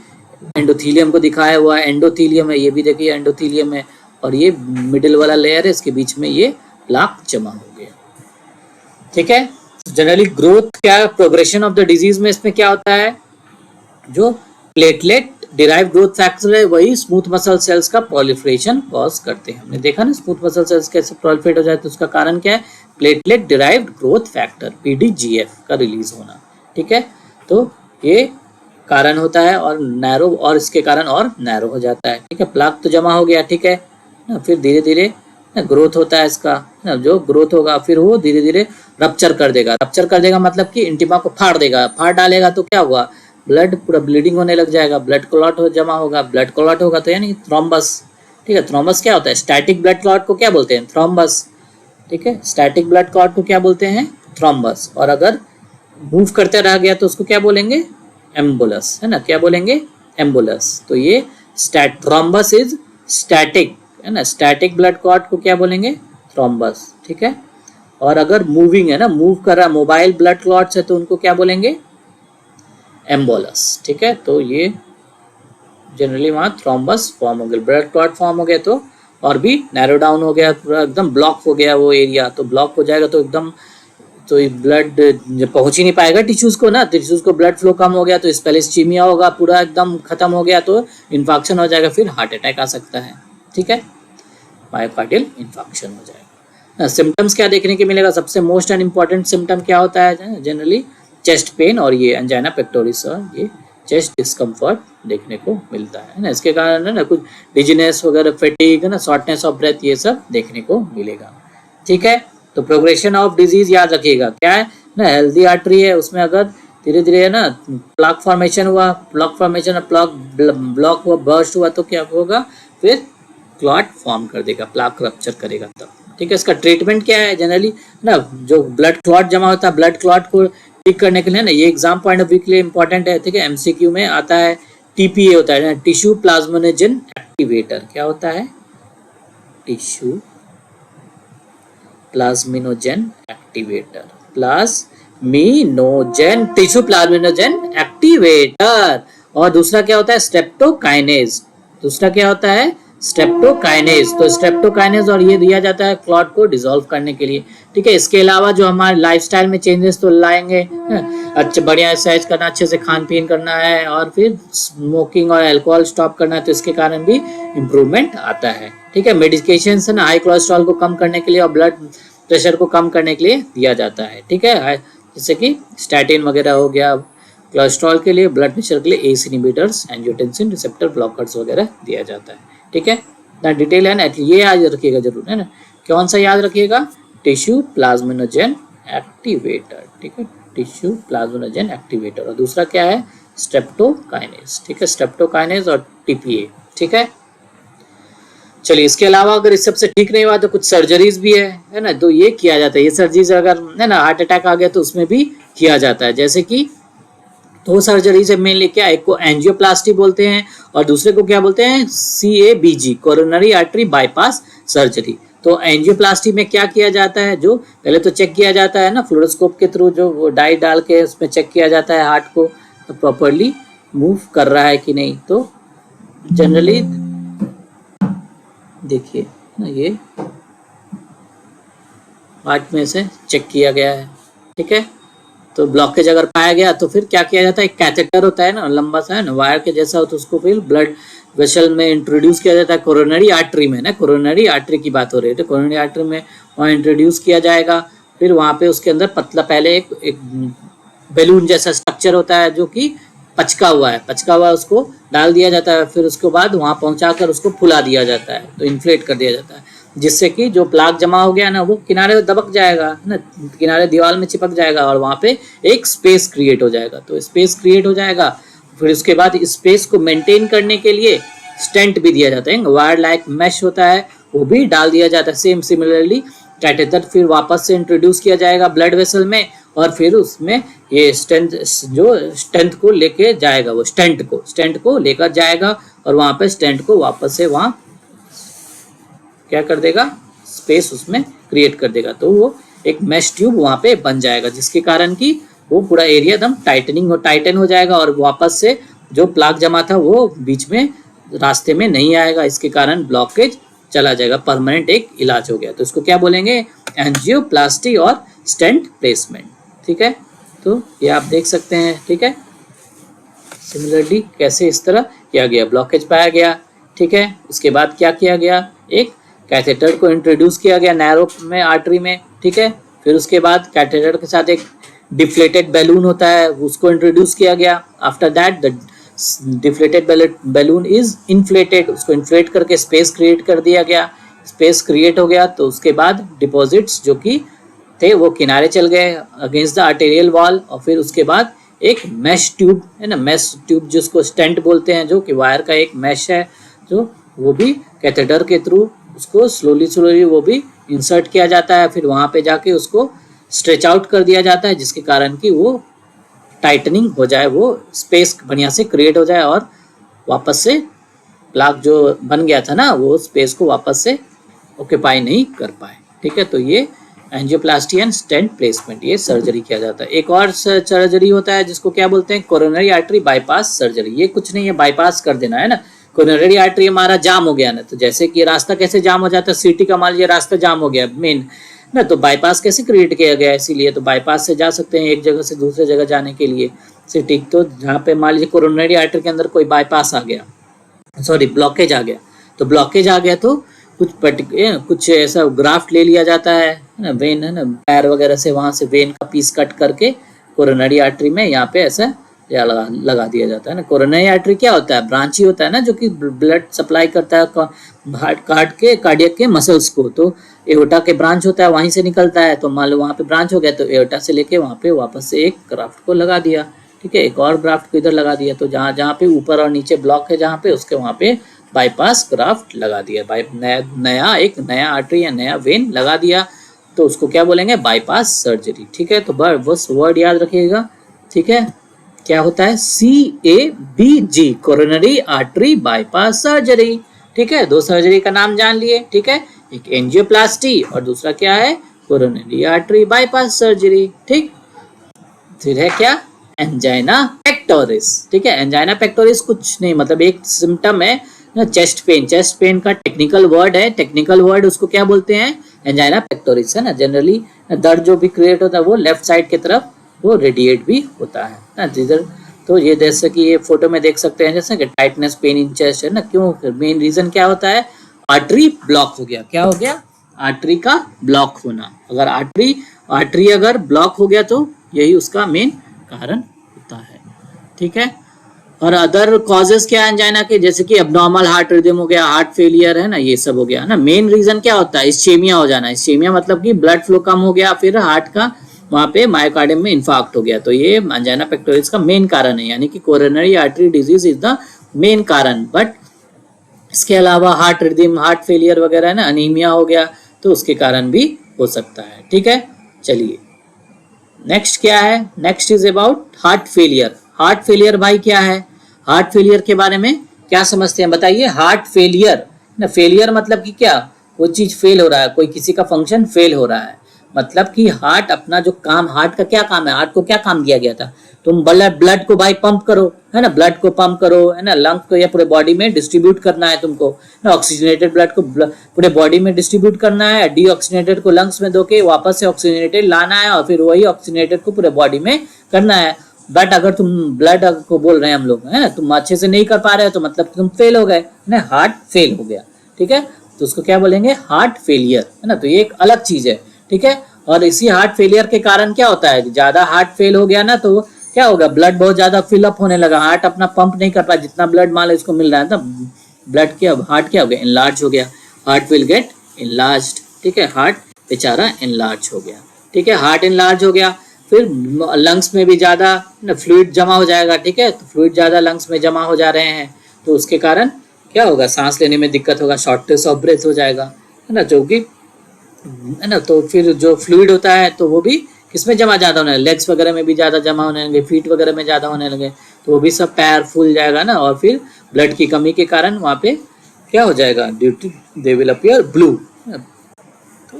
एंडोथेलियम को दिखाया हुआ है, एंडोथेलियम है, ये भी देखिए एंडोथेलियम है, और ये मिडिल वाला लेयर है, इसके बीच में ये प्लाक जमा हो गया, ठीक है। जनरली ग्रोथ क्या, प्रोग्रेशन ऑफ द डिजीज में इसमें क्या होता है, जो प्लेटलेट डिराइव ग्रोथ फैक्टर है, वही स्मूथ मसल सेल्स का प्रोलिफरेशन कॉज करते हैं। हमने देखा ना स्मूथ मसल सेल्स कैसे प्रोलिफरेट हो जाए, तो उसका कारण क्या है, platelet derived growth factor PDGF का रिलीज होना, ठीक है। तो ये कारण होता है, और नैरो, और इसके कारण और नैरो हो जाता है, ठीक है। प्लाक तो जमा हो गया, ठीक है, फिर धीरे धीरे ग्रोथ होता है इसका, जो ग्रोथ होगा फिर वो धीरे धीरे रप्चर कर देगा, रप्चर कर देगा मतलब कि इंटिमा को फाड़ देगा, फाड़ डालेगा, तो क्या हुआ, ब्लड पूरा ब्लीडिंग होने लग जाएगा, ब्लड क्लॉट हो जमा होगा, ब्लड क्लॉट होगा तो यानी थ्रोम्बस, ठीक है। थ्रोम्बस क्या होता है, स्टैटिक ब्लड क्लॉट को क्या बोलते हैं, थ्रोम्बस, ठीक है। स्टैटिक ब्लड क्लॉट को क्या बोलते हैं, थ्रोम्बस। और अगर मूव करते रह गया तो उसको क्या बोलेंगे, एम्बुलस, है ना, क्या बोलेंगे, एम्बुलस। तो ये थ्रोम्बस इज स्टैटिक है ना, स्टैटिक ब्लड क्लॉट को क्या बोलेंगे, थ्रोम्बस, ठीक है। और अगर मूविंग है ना, मूव कर रहा मोबाइल ब्लड क्लॉट्स है, तो उनको क्या बोलेंगे, एम्बोलस, ठीक है। तो ये जनरली वहाँ थ्रोम्बस फॉर्म हो गया, ब्लड क्लॉट फॉर्म हो गया, तो और भी नैरो डाउन हो गया, पूरा एकदम ब्लॉक हो गया वो एरिया, तो ब्लॉक हो जाएगा तो एकदम, तो ब्लड पहुंच ही नहीं पाएगा टिश्यूज को ना, टिश्यूज को ब्लड फ्लो कम हो गया तो स्पेलिस्टीमिया होगा, पूरा एकदम खत्म हो गया तो इन्फेक्शन हो जाएगा, फिर हार्ट अटैक आ सकता है, ठीक है, मायोकार्डियल इन्फेक्शन हो जाएगा। सिम्टम्स क्या देखने के मिलेगा, सबसे मोस्ट एंड इम्पॉर्टेंट सिम्टम क्या होता है, जनरली चेस्ट पेन और ये एंजाइना पेक्टोरिस, और ये चेस्ट डिस्कम्फर्ट देखने को मिलता है ना, इसके कारण है ना कुछ डिजीनेस वगैरह, फैटिग है ना, शॉर्टनेस ऑफ ब्रेथ, ये सब देखने को मिलेगा, ठीक है। तो प्रोग्रेशन ऑफ डिजीज याद रखिएगा, क्या है ना, हेल्दी आर्टरी है, उसमें अगर धीरे धीरे है ना प्लाक फॉर्मेशन हुआ, प्लाक फॉर्मेशन, ब्लॉक हुआ, बर्स्ट हुआ, तो क्या होगा, फिर क्लॉट फॉर्म कर देगा, प्लाक रप्चर करेगा तब, ठीक है। इसका ट्रीटमेंट क्या है, जनरली ना जो ब्लड क्लॉट जमा होता है, ब्लड क्लॉट को ठीक करने के लिए ना, ये एग्जाम पॉइंट ऑफ व्यू के लिए इंपॉर्टेंट है, ठीक है। MCQ में आता है, TPA होता है ना, टिश्यू प्लाज्मोनेजन एक्टिवेटर, क्या होता है, tissue plasminogen activator, plasminogen, tissue plasminogen activator. और दूसरा क्या होता है, स्ट्रेप्टोकाइनेज, दूसरा क्या होता है, स्ट्रेप्टोकाइनेज, तो स्ट्रेप्टोकाइनेज और ये दिया जाता है क्लॉट को डिसॉल्व करने के लिए, ठीक है। इसके अलावा जो हमारे लाइफस्टाइल में चेंजेस तो लाएंगे, अच्छा बढ़िया एक्सरसाइज करना, अच्छे से खान पीन करना है, और फिर स्मोकिंग और अल्कोहल स्टॉप करना है, तो इसके कारण भी इम्प्रूवमेंट आता है, ठीक है। मेडिकेशन है ना, हाई कोलेस्ट्रॉल को कम करने के लिए और ब्लड प्रेशर को कम करने के लिए दिया जाता है, ठीक है। जैसे कि स्टैटिन वगैरह हो गया कोलेस्ट्रॉल के लिए, ब्लड प्रेशर के लिए S inhibitors, angiotensin receptor blockers वगैरह दिया जाता है। ठीक है, ना डिटेल है ना, ये याद रखिएगा जरूर, है ना। कौन सा याद रखिएगा? Tissue plasminogen activator. ठीक है, टिश्यू प्लाज्मिनोजेन एक्टिवेटर। और दूसरा क्या है? स्ट्रेप्टोकाइनेज। ठीक है, स्ट्रेप्टोकाइनेज और टीपीए। ठीक है, चलिए इसके अलावा अगर इस सबसे ठीक नहीं हुआ तो कुछ सर्जरीज भी है ना, तो ये किया जाता है। ये सर्जरीज अगर है ना हार्ट अटैक आ गया तो उसमें भी किया जाता है। जैसे कि दो सर्जरीज है मेनली, क्या, एक को एंजियोप्लास्टी बोलते हैं और दूसरे को क्या बोलते हैं? CABG, coronary artery bypass surgery. तो एंजियोप्लास्टी में क्या किया जाता है? जो पहले तो चेक किया जाता है ना फ्लोरोस्कोप के थ्रू, जो वो डाई डाल के उसमें चेक किया जाता है हार्ट को तो प्रॉपरली मूव कर रहा है कि नहीं। तो जनरली देखिए ना, ये हार्ट में से चेक किया गया है। ठीक है, तो ब्लॉकेज अगर पाया गया तो फिर क्या किया जाता है? एक कैथेटर होता है ना, लंबा सा है ना, वायर के जैसा होता है, उसको फिर ब्लड वेसल में इंट्रोड्यूस किया जाता है कोरोनरी आर्टरी में ना, कोरोनरी आर्टरी की बात हो रही है तो कोरोनरी आर्टरी में वहाँ इंट्रोड्यूस किया जाएगा। फिर वहाँ पे उसके अंदर पतला पहले एक बैलून जैसा स्ट्रक्चर होता है जो कि पचका हुआ उसको डाल दिया जाता है। फिर उसके बाद वहाँ पहुँचाकर उसको फुला दिया जाता है, तो इन्फ्लेट कर दिया जाता है, जिससे कि जो प्लाक जमा हो गया ना वो किनारे दबक जाएगा ना, किनारे दीवार में चिपक जाएगा और वहाँ पे एक स्पेस क्रिएट हो जाएगा। तो स्पेस क्रिएट हो जाएगा, फिर उसके बाद स्पेस को मेंटेन करने के लिए स्टेंट भी दिया जाता है, वायर लाइक मैश होता है वो भी डाल दिया जाता है। सेम सिमिलरली कैथेटर फिर वापस से इंट्रोड्यूस किया जाएगा ब्लड वेसल में और फिर उसमें ये स्टेंट को लेके जाएगा, वो स्टेंट को लेकर जाएगा और वहाँ पे स्टेंट को वापस से वहाँ क्या कर देगा? स्पेस उसमें क्रिएट कर देगा। तो वो एक मैश ट्यूब वहाँ पे बन जाएगा, जिसके कारण कि वो पूरा एरिया एकदम टाइटन हो जाएगा और वापस से जो प्लाक जमा था वो बीच में रास्ते में नहीं आएगा। इसके कारण ब्लॉकेज चला जाएगा, परमानेंट एक इलाज हो गया। तो इसको क्या बोलेंगे? एंजियोप्लास्टी और स्टेंट प्लेसमेंट। ठीक है, तो ये आप देख सकते हैं। ठीक है, सिमिलरली कैसे इस तरह किया गया, ब्लॉकेज पाया गया। ठीक है, उसके बाद क्या किया गया? एक कैथेटर को इंट्रोड्यूस किया गया नैरो में आर्टरी में। ठीक है, फिर उसके बाद कैथेटर के साथ एक डिफ्लेटेड बैलून होता है उसको इंट्रोड्यूस किया गया। After that the deflated balloon is inflated, उसको इन्फ्लेट करके स्पेस क्रिएट कर दिया गया। स्पेस क्रिएट हो गया तो उसके बाद डिपॉजिट्स जो कि थे वो किनारे चल गए अगेंस्ट द आर्टेरियल वॉल। और फिर उसके बाद एक मैश ट्यूब है ना, मैश ट्यूब जिसको स्टेंट बोलते हैं, जो कि वायर का एक मैश है, जो वो भी कैथेटर के थ्रू उसको स्लोली वो भी इंसर्ट किया जाता है। फिर वहाँ पे जाके उसको स्ट्रेच आउट कर दिया जाता है, जिसके कारण कि वो टाइटनिंग हो जाए, वो स्पेस बढ़िया से क्रिएट हो जाए और वापस से प्लाक जो बन गया था ना वो स्पेस को वापस से ऑक्यूपाई नहीं कर पाए। ठीक है, तो ये एंजियोप्लास्टी एंड स्टेंट प्लेसमेंट, ये सर्जरी किया जाता है। एक और सर्जरी होता है जिसको क्या बोलते हैं? Coronary artery bypass surgery. ये कुछ नहीं है, बाईपास कर देना है ना। कोरोनरी आर्टरी हमारा जाम हो गया ना, तो जैसे कि रास्ता कैसे जाम हो जाता है, सिटी का मान लीजिए रास्ता जाम हो गया मेन ना, तो बाईपास कैसे क्रिएट किया गया? इसीलिए तो बाईपास से जा सकते हैं एक जगह से दूसरे जगह जाने के लिए सिटी। तो जहाँ पे मान लीजिए कोरोनरी आर्टरी के अंदर कोई बाईपास आ गया, सॉरी ब्लॉकेज आ गया, तो ब्लॉकेज आ गया तो कुछ ऐसा ग्राफ्ट ले लिया जाता है ना, वेन है ना, पैर वगैरह से वहाँ से वेन का पीस कट करके कोरोनरी आर्टरी में यहाँ पे ऐसा लगा दिया जाता है ना। कोरोनरी आर्टरी क्या होता है? ब्रांच ही होता है ना, जो कि ब्लड सप्लाई करता है कार्डियक के मसल्स को। तो एओर्टा के ब्रांच होता है, वहीं से निकलता है। तो मान लो वहाँ पे ब्रांच हो गया तो एओर्टा से लेके वहाँ पे वापस से एक ग्राफ्ट को लगा दिया। ठीक है, एक और ग्राफ्ट को इधर लगा दिया। तो जहाँ पे ऊपर और नीचे ब्लॉक है जहाँ पे, उसके वहाँ पे बाईपास ग्राफ्ट लगा दिया, एक नया आर्टरी या नया वेन लगा दिया, तो उसको क्या बोलेंगे? Bypass surgery. ठीक है, तो बस वर्ड याद रखिएगा। ठीक है, क्या होता है? CABG, coronary artery bypass surgery. ठीक है, दो सर्जरी का नाम जान लिए। ठीक है, एक एंजियोप्लास्टी और दूसरा क्या है? Coronary artery bypass surgery. ठीक, फिर है क्या? Angina pectoris. ठीक है, एंजाइना पेक्टोरिस कुछ नहीं, मतलब एक सिम्टम है चेस्ट पेन का टेक्निकल वर्ड है। टेक्निकल वर्ड उसको क्या बोलते हैं? एंजाइना पेक्टोरिस है ना। जनरली दर्द जो भी क्रिएट होता है वो लेफ्ट साइड की तरफ वो रेडिएट भी होता है ना जिधर। तो ये जैसे कि ये फोटो में देख सकते हैं, जैसे कि टाइटनेस पेन इन चेस्ट है ना। क्यों? मेन रीजन क्या होता है? आर्टरी ब्लॉक हो गया। क्या हो गया? आर्टरी का ब्लॉक होना। अगर आर्टरी अगर ब्लॉक हो गया तो यही उसका मेन कारण होता है, ठीक है। और अदर कॉजेस क्या है एंजाइना के, जैसे कि अबनॉर्मल हार्ट रिदम हो गया, हार्ट फेलियर है ना, ये सब हो गया ना। मेन रीजन क्या होता है, इस्चेमिया हो जाना। इस्चेमिया मतलब कि ब्लड फ्लो कम हो गया, फिर हार्ट का वहाँ पे मायोकार्डियम में इन्फाक्ट हो गया, तो ये एंजाइना पेक्टोरिस का मेन कारण है, यानी कि coronary artery disease is the main कारण। बट इसके अलावा हार्ट रिदम, हार्ट फेलियर वगैरह है ना, अनीमिया हो गया, तो उसके कारण भी हो सकता है, ठीक है। चलिए नेक्स्ट क्या है, next is about heart failure. Heart failure भाई क्या है, हार्ट फेलियर के बारे में क्या समझते हैं बताइए। हार्ट फेलियर ना, फेलियर मतलब कि क्या, कोई चीज फेल हो रहा है, कोई किसी का फंक्शन फेल हो रहा है, मतलब कि हार्ट अपना जो काम, हार्ट का क्या काम है, हार्ट को क्या काम दिया गया था, तुम ब्लड को भाई पंप करो, है ना, ब्लड को पंप करो, है ना, लंग्स को या पूरे बॉडी में डिस्ट्रीब्यूट करना है तुमको, ना, ऑक्सीजनेटेड ब्लड को पूरे बॉडी में डिस्ट्रीब्यूट करना है, डीऑक्सीजनेटेड को लंग्स में दो के वापस से ऑक्सीजनेटेड लाना है, और फिर वही ऑक्सीजनेटेड को पूरे बॉडी में करना है। बट अगर तुम ब्लड को बोल रहे हैं हम लोग, है ना, तुम अच्छे से नहीं कर पा रहे हो, तो मतलब तुम फेल हो गए ना, हार्ट फेल हो गया, ठीक है, तो उसको क्या बोलेंगे, हार्ट फेलियर, है ना। तो ये एक अलग चीज है, ठीक है। और इसी हार्ट फेलियर के कारण क्या होता है, ज्यादा हार्ट फेल हो गया ना, तो क्या होगा, ब्लड बहुत ज्यादा फिलअप होने लगा, हार्ट अपना पंप नहीं कर पाया, जितना ब्लड मान लो इसको मिल रहा है ना, ब्लड क्या, हार्ट क्या हो गया, इनलार्ज हो गया, हार्ट विल गेट इनलार्ज, ठीक है, हार्ट बेचारा इनलार्ज हो गया, ठीक है, हार्ट इनलार्ज हो गया, फिर लंग्स में भी ज्यादा फ्लूइड जमा हो जाएगा, ठीक है, तो फ्लूइड ज्यादा लंग्स में जमा हो जा रहे हैं, तो उसके कारण क्या होगा, सांस लेने में दिक्कत होगा, शॉर्टनेस ऑफ ब्रेथ हो जाएगा, है ना, जो कि है ना, तो फिर जो फ्लूइड होता है तो वो भी किसमें जमा ज्यादा होने लगे, लेग्स वगैरह में भी ज्यादा जमा होने लगे, फीट वगैरह में ज्यादा होने लगे, तो वो भी सब पैर फूल जाएगा ना, और फिर ब्लड की कमी के कारण वहाँ पे क्या हो जाएगा, due to they will appear blue, तो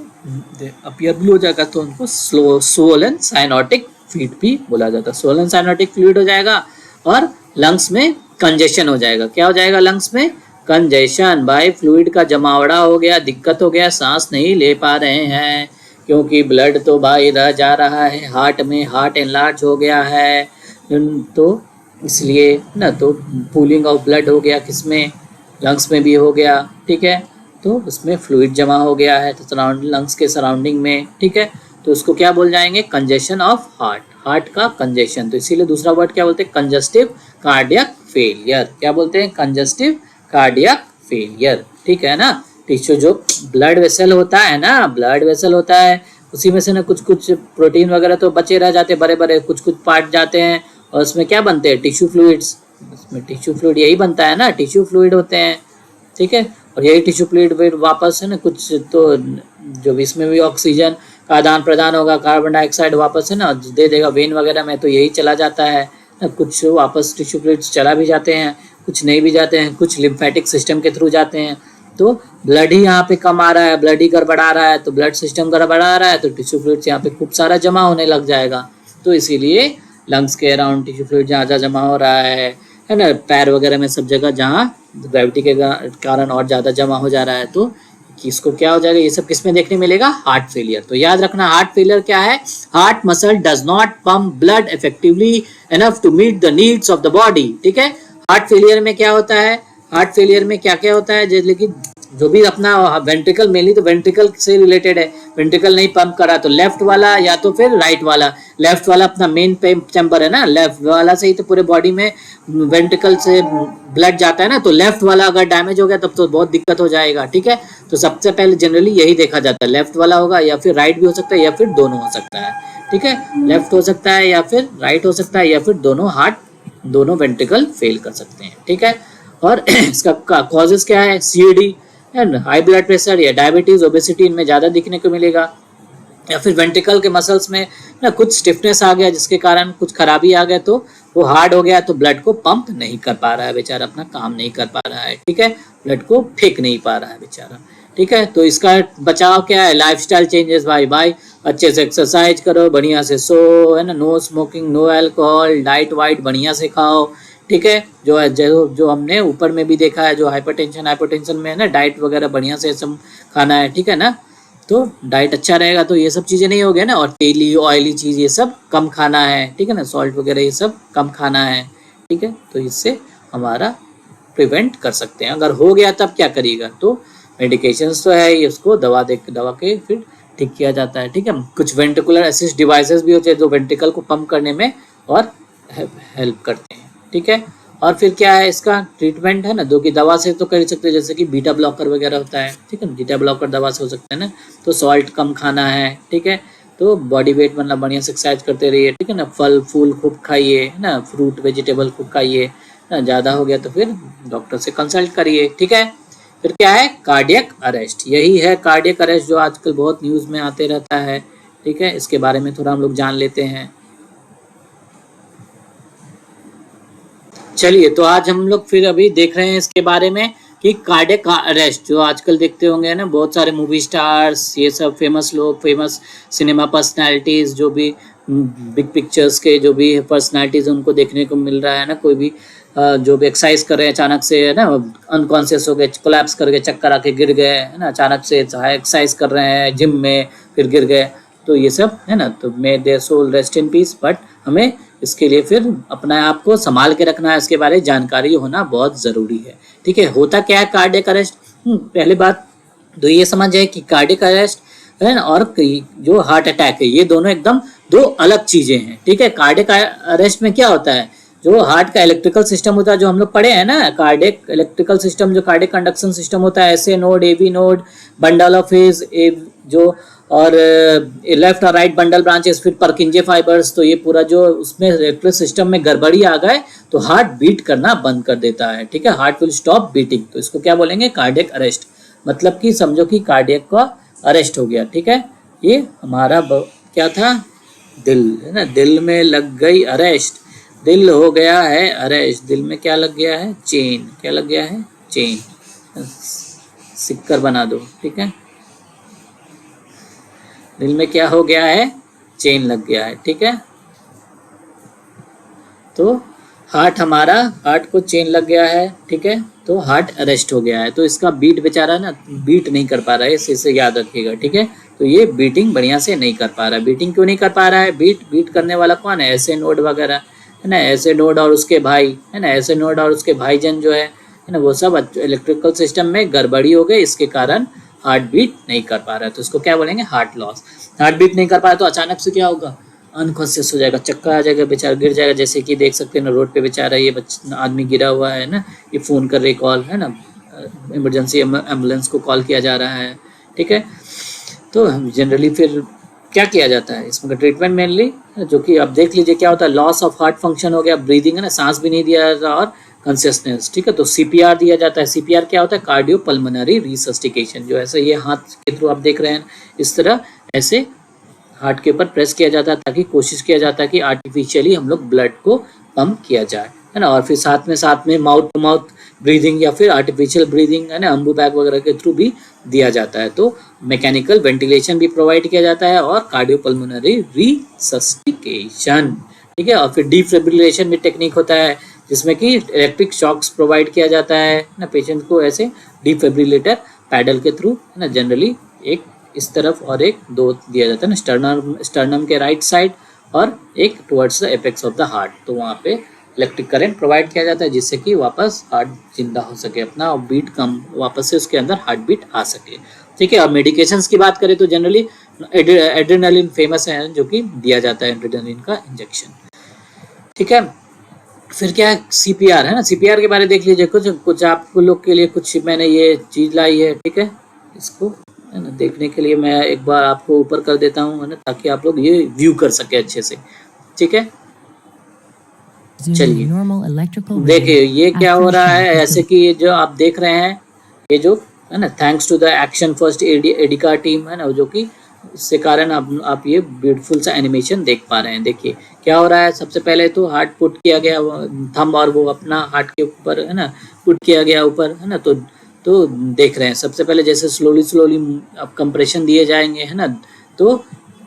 अपीयर ब्लू हो जाएगा, तो उनको स्वोलन साइनोटिक फीट भी बोला जाता है, स्वोलन साइनोटिक फ्लूइड हो जाएगा, और लंग्स में कंजेशन हो जाएगा, क्या हो जाएगा लंग्स में, कंजेशन, भाई फ्लूइड का जमावड़ा हो गया, दिक्कत हो गया, सांस नहीं ले पा रहे हैं, क्योंकि ब्लड तो भाई रह जा रहा है हार्ट में, हार्ट एनलार्ज हो गया है, तो इसलिए ना, तो पूलिंग ऑफ ब्लड हो गया, किसमें, लंग्स में भी हो गया, ठीक है, तो उसमें फ्लूइड जमा हो गया है, तो सराउंडिंग, लंग्स के सराउंडिंग में, ठीक है, तो उसको क्या बोल जाएंगे, कंजेशन ऑफ हार्ट, हार्ट का कंजेशन, तो इसीलिए दूसरा वर्ड क्या बोलते हैं, कंजस्टिव कार्डियक फेलियर, क्या बोलते हैं, कंजस्टिव कार्डियक फेलियर, ठीक है ना। टिश्यू जो ब्लड वेसल होता है ना, ब्लड वेसल होता है, उसी में से ना कुछ कुछ प्रोटीन वगैरह तो बचे रह जाते हैं, बड़े बड़े कुछ कुछ पार्ट जाते हैं, और उसमें क्या बनते हैं, टिश्यू फ्लूइड्स, उसमें टिश्यू फ्लूइड यही बनता है ना, टिश्यू फ्लूइड होते हैं, ठीक है, और यही टिश्यू फ्लूइड वापस है ना, कुछ तो जो भी इसमें भी ऑक्सीजन का आदान प्रदान होगा, कार्बन डाइऑक्साइड वापस है ना दे देगा वेन वगैरह में, तो यही चला जाता है ना, कुछ वापस टिश्यू फ्लूइड्स चला भी जाते हैं, कुछ नहीं भी जाते हैं, कुछ लिम्फेटिक सिस्टम के थ्रू जाते हैं, तो ब्लड ही यहाँ पे कम आ रहा है, ब्लड ही गड़बड़ा रहा है, तो ब्लड सिस्टम गड़बड़ा रहा है, तो टिश्यू फ्लूइड्स यहाँ पे खूब सारा जमा होने लग जाएगा, तो इसीलिए लंग्स के अराउंड टिश्यू फ्लूइड जहाँ जहाँ जमा हो रहा है ना, पैर वगैरह में सब जगह जहाँ ग्रेविटी के कारण और ज़्यादा जमा हो जा रहा है, तो इसको क्या हो जाएगा, ये सब किसमें देखने मिलेगा, हार्ट फेलियर। तो याद रखना, हार्ट फेलियर क्या है, heart muscle does not pump blood effectively enough to meet the needs of the body, ठीक है। हार्ट फेलियर में क्या होता है, हार्ट फेलियर में क्या क्या होता है, जैसे कि जो भी अपना वेंट्रिकल, मेनली तो वेंट्रिकल से रिलेटेड है, वेंट्रिकल नहीं पंप करा तो लेफ्ट वाला या तो फिर राइट वाला, लेफ्ट वाला अपना मेन चैम्बर है ना, लेफ्ट वाला से ही तो पूरे बॉडी में वेंट्रिकल से ब्लड जाता है ना, तो लेफ्ट वाला अगर डैमेज हो गया तब तो बहुत दिक्कत हो जाएगा, ठीक है। तो सबसे पहले जनरली यही देखा जाता है, लेफ्ट वाला होगा, या फिर राइट भी हो सकता है, या फिर दोनों हो सकता है, ठीक है, लेफ्ट हो सकता है या फिर राइट हो सकता है, या फिर दोनों हार्ट, दोनों वेंट्रिकल फेल कर सकते हैं, ठीक है। और इसका कॉजेस क्या है, CD and high blood pressure या डायबिटीज, ओबेसिटी, इनमें ज़्यादा दिखने को मिलेगा, या फिर वेंट्रिकल के मसल्स में ना कुछ स्टिफनेस आ गया, जिसके कारण कुछ खराबी आ गया, तो वो हार्ड हो गया, तो ब्लड को पंप नहीं कर पा रहा है बेचारा, अपना काम नहीं कर पा रहा है, ठीक है, ब्लड को फेंक नहीं पा रहा है बेचारा, ठीक है। तो इसका बचाव क्या है, लाइफस्टाइल चेंजेस, भाई अच्छे से एक्सरसाइज करो, बढ़िया से सो, है ना, no smoking, no alcohol, diet वाइट बढ़िया से खाओ, ठीक है, जो हमने ऊपर में भी देखा है, जो हाइपरटेंशन में है ना, डाइट वगैरह बढ़िया से सब खाना है, ठीक है ना, तो डाइट अच्छा रहेगा तो ये सब चीज़ें नहीं हो गया ना, और तेली ऑयली चीज़ ये सब कम खाना है, ठीक है ना, सॉल्ट वगैरह ये सब कम खाना है, ठीक है, तो इससे हमारा प्रिवेंट कर सकते हैं। अगर हो गया तब क्या करिएगा, तो मेडिकेशंस तो है, उसको दवा के फिर ठीक किया जाता है। ठीक है, कुछ वेंट्रिकुलर असिस्ट डिवाइसेस भी होते हैं जो वेंट्रिकल को पंप करने में और हेल्प करते हैं। ठीक है, और फिर क्या है इसका ट्रीटमेंट है ना, जो कि दवा से तो कर सकते हैं, जैसे कि बीटा ब्लॉकर वगैरह होता है। ठीक है, बीटा ब्लॉकर दवा से हो सकता है ना, तो सॉल्ट कम खाना है। ठीक है, तो बॉडी वेट बनना, बढ़िया से एक्सरसाइज करते रहिए। ठीक है ना, फल फूल खूब खाइए, है ना, फ्रूट वेजिटेबल खूब खाइए ना। ज़्यादा हो गया तो फिर डॉक्टर से कंसल्ट करिए। ठीक है, फिर क्या है कार्डियक अरेस्ट, यही है कार्डियक अरेस्ट जो आजकल बहुत न्यूज़ में आते रहता है। ठीक है, इसके बारे में थोड़ा हम लोग जान लेते हैं। चलिए, तो आज हम लोग फिर अभी देख रहे हैं इसके बारे में कि कार्डियक अरेस्ट जो आजकल देखते होंगे ना, बहुत सारे मूवी स्टार्स, ये सब फेमस लोग, फेमस सिनेमा पर्सनालिटीज़, जो भी बिग पिक्चर्स के जो भी पर्सनालिटीज़ उनको देखने को मिल रहा है ना। कोई भी जो भी एक्सरसाइज कर रहे हैं अचानक से, है ना, अनकॉन्शियस हो गए, कोलैप्स करके चक्कर आके गिर गए, है ना, अचानक से एक्सरसाइज कर रहे हैं जिम में फिर गिर गए, तो ये सब है ना, तो may their soul rest in peace. But हमें इसके लिए फिर अपने आप को संभाल के रखना है, इसके बारे में जानकारी होना बहुत ज़रूरी है। ठीक है, होता क्या है कार्डियक अरेस्ट? पहले बात तो ये समझ है कि कार्डियक अरेस्ट है ना और जो हार्ट अटैक है, ये दोनों एकदम दो अलग चीज़ें हैं। ठीक है, कार्डियक अरेस्ट में क्या होता है, जो हार्ट का इलेक्ट्रिकल सिस्टम होता है, जो हम लोग पढ़े हैं ना, कार्डियक इलेक्ट्रिकल सिस्टम, जो कार्डियक कंडक्शन सिस्टम होता है, SA node, AV node, bundle of फेज, जो और लेफ्ट और राइट बंडल ब्रांचेस, फिर परकिंजे फाइबर्स, तो ये पूरा जो उसमें इलेक्ट्रिक सिस्टम में गड़बड़ी आ गए तो हार्ट बीट करना बंद कर देता है। ठीक है, हार्ट विल स्टॉप बीटिंग, तो इसको क्या बोलेंगे, कार्डियक अरेस्ट। मतलब कि समझो कि कार्डियक का अरेस्ट हो गया। ठीक है, ये हमारा क्या था, दिल है ना, दिल में लग गई अरेस्ट, दिल हो गया है अरेस्ट, दिल में क्या लग गया है, चेन, क्या लग गया है, चेन, सिक्कर बना दो। ठीक है, दिल में क्या हो गया है, चेन लग गया है। ठीक है, तो हार्ट को चेन लग गया है। ठीक है, तो हार्ट अरेस्ट हो गया है, तो इसका बीट बेचारा ना बीट नहीं कर पा रहा है, इसे याद रखिएगा। ठीक है, तो ये बीटिंग बढ़िया से नहीं कर पा रहा है। बीटिंग क्यों नहीं कर पा रहा है, बीट करने वाला कौन है, एसए नोड वगैरह, है ना, एसए नोड और उसके भाई, है ना, एसए नोड और उसके भाईजन जो है ना, वो सब इलेक्ट्रिकल सिस्टम में गड़बड़ी हो गई, इसके कारण हार्ट बीट नहीं कर पा रहा है, तो इसको क्या बोलेंगे, हार्ट लॉस। हार्ट बीट नहीं कर पा रहा तो अचानक से क्या होगा, अनकॉन्शियस हो जाएगा, चक्कर आ जाएगा, बेचारा गिर जाएगा। जैसे कि देख सकते हैं ना, रोड पे बेचारा ये आदमी गिरा हुआ है ना, ये फ़ोन कर रही कॉल, है ना, इमरजेंसी एम्बुलेंस को कॉल किया जा रहा है। ठीक है, तो जनरली फिर क्या किया जाता है इसमें, ट्रीटमेंट मेनली, जो कि आप देख लीजिए क्या होता है, लॉस ऑफ हार्ट फंक्शन हो गया, ब्रीदिंग है ना, सांस भी नहीं दिया जाता, और कॉन्शियसनेस। ठीक है, तो सीपीआर दिया जाता है। सीपीआर क्या होता है, कार्डियो पल्मोनरी रिसस्टिकेशन, जो ऐसे ये हाथ के थ्रू आप देख रहे हैं, इस तरह ऐसे हार्ट के ऊपर प्रेस किया जाता है, ताकि कोशिश किया जाता है कि आर्टिफिशियली हम लोग ब्लड को पंप किया जाए, है ना। और फिर साथ में माउथ टू माउथ ब्रीदिंग या फिर आर्टिफिशियल ब्रीदिंग, है ना, अम्बू बैग वगैरह के थ्रू भी दिया जाता है। तो मैकेनिकल वेंटिलेशन भी प्रोवाइड किया जाता है, और कार्डियोपल्मोनरी रिसस्टिकेशन। ठीक है, और फिर डिफिब्रिलेशन भी टेक्निक होता है, जिसमें कि इलेक्ट्रिक शॉक्स प्रोवाइड किया जाता है ना पेशेंट को, ऐसे डिफिब्रिलेटर पैडल के थ्रू, है ना, जनरली एक इस तरफ और एक दो दिया जाता है ना, स्टर्नम के राइट साइड और एक towards the apex of the heart, तो वहाँ पे इलेक्ट्रिक करंट प्रोवाइड किया जाता है, जिससे कि वापस हार्ट जिंदा हो सके अपना, और बीट कम वापस से उसके अंदर हार्ट बीट आ सके। ठीक है, और मेडिकेशंस की बात करें तो जनरली एड्रेनालिन फेमस है, जो कि दिया जाता है एड्रेनालिन का इंजेक्शन। ठीक है, फिर क्या है, सीपीआर है ना, सीपीआर के बारे में देख लीजिए, कुछ आप लोग के लिए कुछ मैंने ये चीज़ लाई है। ठीक है, इसको है ना देखने के लिए मैं एक बार आपको ऊपर कर देता हूँ, है ना, ताकि आप लोग ये व्यू कर सके अच्छे से। ठीक है, चलिए देखिए ये क्या हो रहा है, ऐसे कि ये जो आप देख रहे हैं, ये जो है ना, thanks to the action first एडिका टीम, है ना, जो कि इसके कारण आप ये ब्यूटीफुल सा एनिमेशन देख पा रहे हैं। देखिए क्या हो रहा है, सबसे पहले तो हार्ट पुट किया गया, थंब और वो अपना हार्ट के ऊपर, है ना, पुट किया गया ऊपर, है ना, तो देख रहे हैं सबसे पहले जैसे स्लोली अब कंप्रेशन दिए जाएंगे, है ना, तो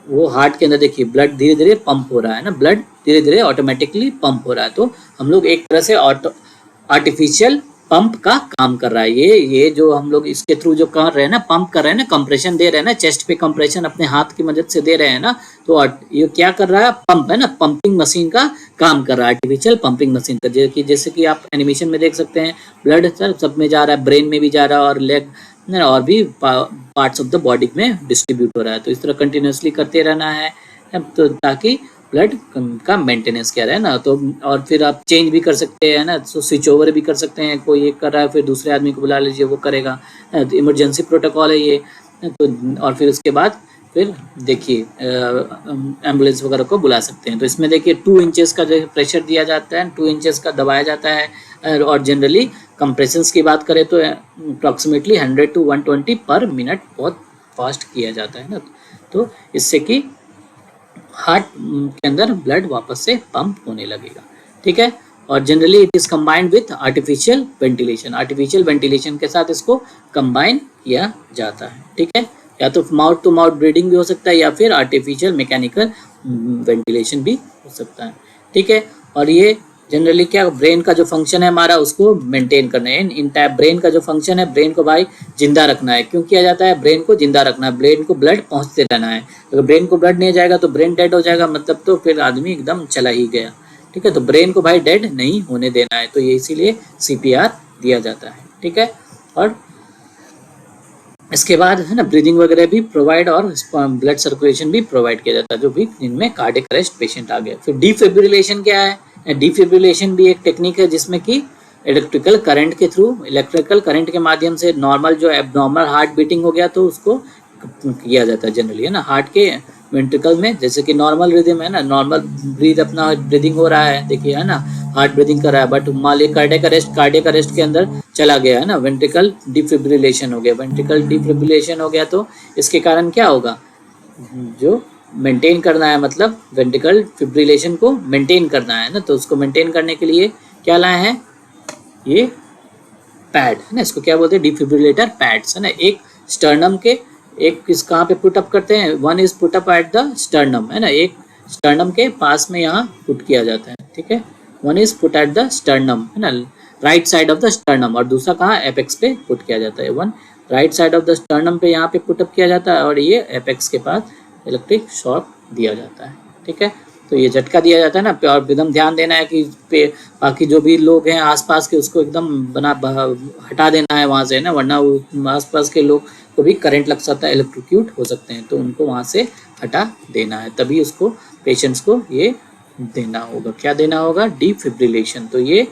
वो हार्ट के अंदर देखिए ब्लड धीरे धीरे पंप हो रहा है ना, ब्लड धीरे धीरे ऑटोमेटिकली पंप हो रहा है। तो हम लोग एक तरह से आर्टिफिशियल पंप का काम कर रहा है। ये जो हम लोग इसके थ्रू जो कर रहे हैं ना, पंप कर रहे हैं ना, कंप्रेशन दे रहे हैं ना, चेस्ट पे कंप्रेशन अपने हाथ की मदद से दे रहे हैं ना, तो ये क्या कर रहा है, पंप है ना, पंपिंग मशीन का काम कर रहा है, आर्टिफिशियल पंपिंग मशीन का। जैसे कि आप एनिमेशन में देख सकते हैं, ब्लड सर सब में जा रहा है, ब्रेन में भी जा रहा है और लेग और भी पार्ट्स ऑफ द बॉडी में डिस्ट्रीब्यूट हो रहा है। तो इस तरह कंटिन्यूसली करते रहना है तो ताकि ब्लड का मेंटेनेंस क्या रहे ना। तो और फिर आप चेंज भी कर सकते हैं ना, तो स्विच ओवर भी कर सकते हैं, कोई एक कर रहा है फिर दूसरे आदमी को बुला लीजिए वो करेगा, तो इमरजेंसी प्रोटोकॉल है ये। तो और फिर उसके बाद फिर देखिए एम्बुलेंस वगैरह को बुला सकते हैं। तो इसमें देखिए 2 इंचेस का जो प्रेशर दिया जाता है, 2 इंचेस का दबाया जाता है, और जनरली कंप्रेशंस की बात करें तो अप्रॉक्सीमेटली 100 to 120 पर मिनट बहुत फास्ट किया जाता है ना, तो इससे कि हार्ट के अंदर ब्लड वापस से पंप होने लगेगा, ठीक है। और generally it is combined with artificial ventilation, artificial ventilation के साथ इसको कंबाइन किया जाता है, ठीक है। या तो माउथ टू माउथ ब्रीदिंग भी हो सकता है या फिर आर्टिफिशियल मैकेनिकल वेंटिलेशन भी हो सकता है, ठीक है। और ये जनरली क्या, ब्रेन का जो फंक्शन है हमारा उसको मेंटेन करना है। इन टाइप ब्रेन का जो फंक्शन है, ब्रेन को भाई जिंदा रखना है। क्यों किया जाता है, ब्रेन को जिंदा रखना है, ब्रेन को ब्लड पहुंचते रहना है। अगर ब्रेन को ब्लड नहीं जाएगा तो ब्रेन डेड हो जाएगा, मतलब तो फिर आदमी एकदम चला ही गया, ठीक है। तो ब्रेन को भाई डेड नहीं होने देना है, तो ये इसीलिए CPR दिया जाता है, ठीक है। और इसके बाद है ना ब्रीदिंग वगैरह भी प्रोवाइड और ब्लड सर्कुलेशन भी प्रोवाइड किया जाता है, जो भी जिनमें कार्डियक अरेस्ट पेशेंट आ गया। फिर डिफिब्रिलेशन क्या है, डिफिब्रिलेशन भी एक टेक्निक है जिसमें कि इलेक्ट्रिकल करंट के थ्रू, इलेक्ट्रिकल करंट के माध्यम से नॉर्मल जो एबनॉर्मल हार्ट बीटिंग हो गया तो उसको किया जाता है जनरली, है ना। हार्ट के वेंट्रिकल में जैसे कि नॉर्मल रिदम है ना, नॉर्मल ब्रीद अपना ब्रीदिंग हो रहा है, देखिए है ना, हार्ट ब्रीदिंग कर रहा है, बट मान लीजिए कार्डियक अरेस्ट के अंदर चला गया है ना, वेंट्रिकल डिफिब्रिलेशन हो गया, वेंट्रिकल डिफिब्रिलेशन हो गया तो इसके कारण क्या होगा, जो मेंटेन करना है, मतलब वेंट्रिकल फिब्रिलेशन को मेंटेन करना है ना, तो उसको मेंटेन करने के लिए क्या लाए हैं, ये पैड है ना, इसको क्या बोलते हैं, डिफिब्रिलेटर पैड्स है ना। एक स्टर्नम के, एक किस कहाँ पे पुट अप करते हैं, one is put up at the sternum है ना, एक स्टर्नम के पास में यहाँ पुट किया जाता है, ठीक है। One is put at the sternum है ना, right side of the sternum, और दूसरा कहाँ एपेक्स पे पुट किया जाता है। One right side of the sternum पे यहाँ पे पुट अप किया जाता है और ये एपेक्स के पास इलेक्ट्रिक शॉक दिया जाता है, ठीक है। तो ये झटका दिया जाता है ना, और एकदम ध्यान देना है कि बाकी जो भी लोग हैं आसपास के उसको एकदम हटा देना है वहाँ से ना, वरना आसपास के लोग को भी करंट लग सकता है, इलेक्ट्रोक्यूट हो सकते हैं, तो उनको वहाँ से हटा देना है, तभी उसको पेशेंट्स को ये देना होगा, क्या देना होगा, डिफिब्रिलेशन। तो ये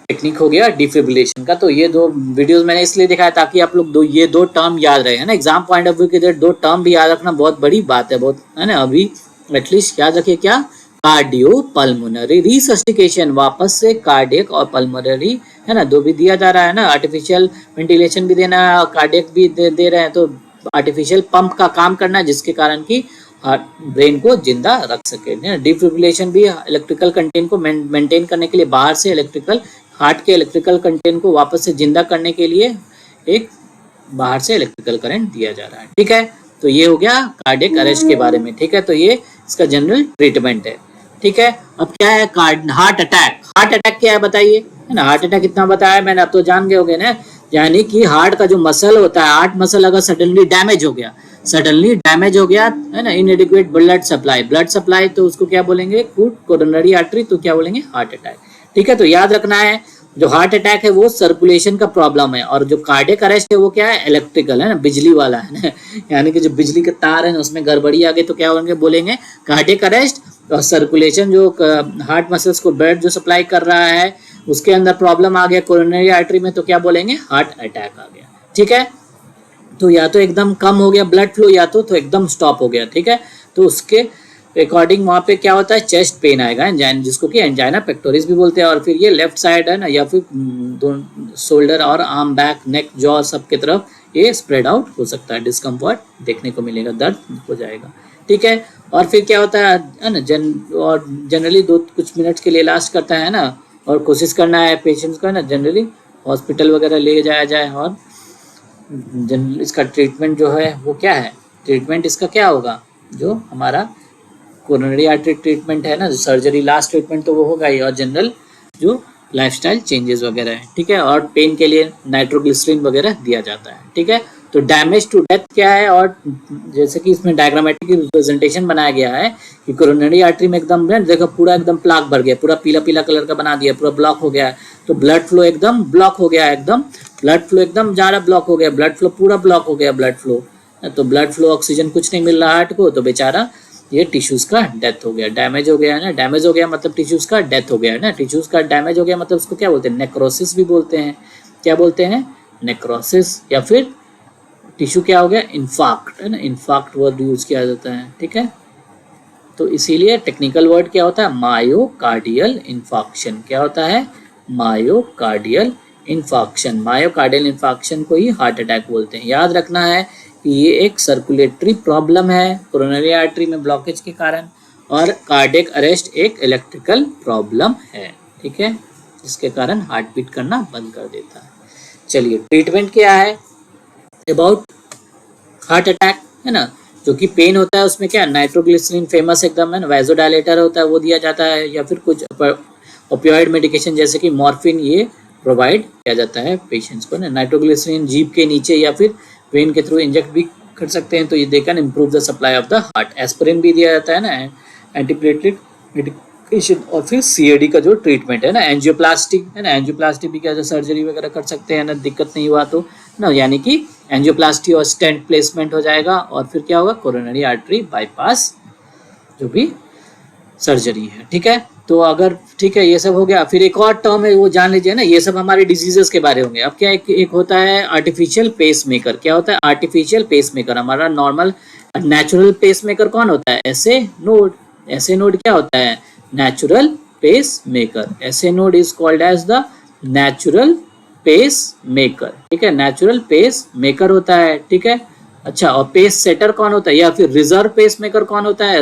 टेक्निक हो गया डिफिब्रिलेशन का। तो ये 2 वीडियोस मैंने इसलिए दिखाया ताकि आप लोग ये दो टर्म याद रहे, है ना। एग्जाम पॉइंट ऑफ व्यू के 2 टर्म भी याद रखना बहुत बड़ी बात है, बहुत, है ना। अभी एटलीस्ट याद रखिए क्या, कार्डियो पल्मोनरी रिसस्टिकेशन, वापस से कार्डियक और पल्मोनरी है ना, 2 भी दिया जा रहा है ना। आर्टिफिशियल वेंटिलेशन भी देना है और कार्डियक भी दे रहे हैं, तो आर्टिफिशियल पंप का काम करना है जिसके कारण की ब्रेन को जिंदा रख सके। डिफिब्रिलेशन भी इलेक्ट्रिकल कंटेंट को मेंटेन करने के लिए, बाहर से इलेक्ट्रिकल हार्ट के इलेक्ट्रिकल कंटेंट को वापस से जिंदा करने के लिए एक बाहर से इलेक्ट्रिकल करंट दिया जा रहा है, ठीक है। तो ये हो गया कार्डियक अरेस्ट के बारे में, ठीक है। तो ये इसका जनरल ट्रीटमेंट है, ठीक है। अब क्या है, हार्ट अटैक। हार्ट अटैक क्या है बताइए, है ना। हार्ट अटैक कितना बताया मैंने, अब तो जान गए होंगे ना। यानी कि हार्ट का जो मसल होता है, हार्ट मसल अगर सडनली डैमेज हो गया है ना, इनएडिक्वेट ब्लड सप्लाई, तो उसको क्या बोलेंगे, कोरोनरी आर्टरी, तो क्या बोलेंगे, हार्ट अटैक, ठीक है। तो याद रखना है, जो हार्ट अटैक है वो सर्कुलेशन का प्रॉब्लम है, और जो कार्डियक अरेस्ट है वो क्या है, इलेक्ट्रिकल, है ना, बिजली वाला है ना। यानी कि जो बिजली के तार है उसमें गड़बड़ी आ गई तो क्या बोलेंगे कार्डियक अरेस्ट। और सर्कुलेशन जो हार्ट मसल्स को ब्लड जो सप्लाई कर रहा है उसके अंदर प्रॉब्लम आ गया कोरोनरी आर्टरी में, तो क्या बोलेंगे, हार्ट अटैक आ गया, ठीक है। तो या तो एकदम कम हो गया ब्लड फ्लो, या तो एकदम स्टॉप हो गया, ठीक है। तो उसके अकॉर्डिंग वहाँ पे क्या होता है, चेस्ट पेन आएगा, एंजाइना, जिसको कि एंजाइना पेक्टोरिस भी बोलते हैं। और फिर ये लेफ्ट साइड है ना, या फिर शोल्डर और आर्म, बैक, नेक, जॉ सब की तरफ ये स्प्रेड आउट हो सकता है, डिस्कम्फर्ट देखने को मिलेगा, दर्द हो जाएगा, ठीक है। और फिर क्या होता है ना, और जनरली कुछ मिनट्स के लिए लास्ट करता है ना, और कोशिश करना है पेशेंट्स को ना जनरली हॉस्पिटल वगैरह ले जाया जाए। और इसका ट्रीटमेंट जो है वो क्या है, ट्रीटमेंट इसका क्या होगा, जो हमारा कोरोनरी आर्टरी ट्रीटमेंट है ना, जो सर्जरी लास्ट ट्रीटमेंट तो वो होगा ही, और जनरल जो लाइफस्टाइल चेंजेस वगैरह है, ठीक है। और पेन के लिए नाइट्रोग्लिसरीन वगैरह दिया जाता है, ठीक है। तो डैमेज टू डेथ क्या है, और जैसे कि इसमें डायग्रामेटिक रिप्रेजेंटेशन बनाया गया है कि कोरोनरी आर्टरी में एकदम देखो पूरा एकदम प्लाक भर गया, पूरा पीला पीला कलर का बना दिया, पूरा ब्लॉक हो गया है, तो ब्लड फ्लो एकदम ब्लॉक हो गया है, एकदम ब्लड फ्लो एकदम ज़्यादा ब्लॉक हो गया, ब्लड फ्लो पूरा ब्लॉक हो गया, ब्लड फ्लो, तो ब्लड फ्लो ऑक्सीजन कुछ नहीं मिल रहा हार्ट को, तो बेचारा ये टिश्यूज का डेथ हो गया, डैमेज हो गया है ना। डैमेज हो गया मतलब टिश्यूज का डेथ हो गया है ना। टिश्यूज का डैमेज हो गया मतलब उसको क्या बोलते हैं, नेक्रोसिस भी बोलते हैं। क्या बोलते हैं, नेक्रोसिस, या फिर टिश्यू क्या हो गया, इन्फाक्ट, है ना। इन्फाक्ट वर्ड यूज किया जाता है, ठीक है। तो इसीलिए टेक्निकल वर्ड क्या होता है, मायोकार्डियल इन्फाक्शन। क्या होता है, मायोकार्डियल इन्फाक्शन। मायोकार्डियल इन्फाक्शन को ही हार्ट अटैक बोलते हैं। याद रखना है कि ये एक सर्कुलेटरी प्रॉब्लम है कोरोनरी आर्टरी में ब्लॉकेज के कारण, और कार्डियक अरेस्ट एक इलेक्ट्रिकल प्रॉब्लम है, ठीक है, जिसके कारण हार्ट बीट करना बंद कर देता है। चलिए ट्रीटमेंट क्या है अबाउट हार्ट अटैक, है ना। जो कि पेन होता है उसमें क्या, नाइट्रोग्लिसरीन फेमस एकदम है ना, वैसोडायलेटर होता है वो दिया जाता है, या फिर कुछ ओपियोइड मेडिकेशन जैसे कि मॉर्फिन ये प्रोवाइड किया जाता है पेशेंट्स को ना। नाइट्रोग्लिसरीन जीभ के नीचे या फिर वेन के थ्रू इंजेक्ट भी कर सकते हैं, तो ये they can improve the supply of the heart. Aspirin भी दिया जाता है ना, एंटीप्लेटलेट मेडिकेशन। और फिर सीएडी का जो ट्रीटमेंट है ना, एंजियोप्लास्टी है ना, एंजियोप्लास्टी भी क्या जो सर्जरी वगैरह कर सकते हैं ना, दिक्कत नहीं हुआ तो ना, यानी कि एंजियोप्लास्टी और स्टेंट प्लेसमेंट हो जाएगा, और फिर क्या होगा, कोरोनरी आर्टरी बाईपास जो भी सर्जरी है, ठीक है। तो अगर ठीक है ये सब हो गया, फिर एक और टर्म है वो जान लीजिए ना, ये सब हमारे डिजीजेस के बारे होंगे। अब क्या एक होता है आर्टिफिशियल पेस मेकर। क्या होता है आर्टिफिशियल पेस मेकर, हमारा नॉर्मल नेचुरल पेस मेकर कौन होता है, ऐसे नोड। ऐसे नोड क्या होता है, नेचुरल पेस मेकर। ऐसे node is called as the natural pacemaker, ठीक है, नेचुरल पेस मेकर होता है, ठीक है। अच्छा, और पेस सेटर कौन होता है, या फिर रिजर्व पेस मेकर कौन होता है,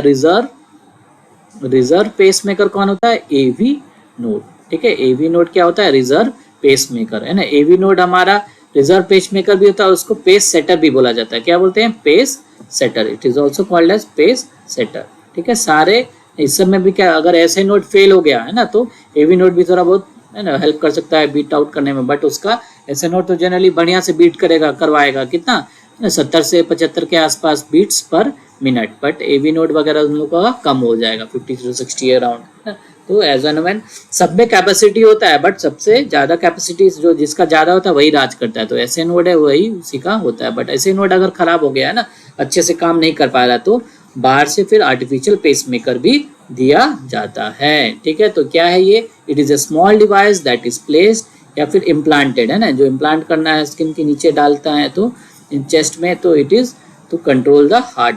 रिजर्व पेस मेकर कौन होता है, एवी नोड, ठीक है। एवी नोड क्या होता है, रिजर्व पेस मेकर, है ना। एवी नोड हमारा रिजर्व पेस मेकर भी होता है, उसको पेस सेटर भी बोला जाता है। क्या बोलते हैं, pacesetter, it is also called as pacesetter, ठीक है। सारे इस सब में भी क्या, अगर ऐसे नोड फेल हो गया है ना, तो एवी नोड भी थोड़ा बहुत है ना हेल्प कर सकता है बीट आउट करने में, बट उसका ऐसे नोड तो जनरली बढ़िया से बीट करवाएगा कितना, 70 से 75 के आसपास बीट्स पर मिनट, बट एवी नोड वगैरह उन लोगों का कम हो जाएगा, 50 to 60 अराउंड। तो एज एन व्हेन सब में कैपेसिटी होता है, बट सबसे ज्यादा कैपेसिटी जो जिसका ज्यादा होता है वही राज करता है, तो ऐसे नोड है वही उसी का होता है। बट ऐसे नोड अगर खराब हो गया है ना, अच्छे से काम नहीं कर पा रहा, तो बाहर से फिर आर्टिफिशियल पेस मेकर भी दिया जाता है, ठीक है। तो क्या है ये, it is a small device that is placed या फिर इम्प्लांटेड, है ना, जो इम्प्लांट करना है स्किन के नीचे डालता है तो चेस्ट में, तो it is to control the heart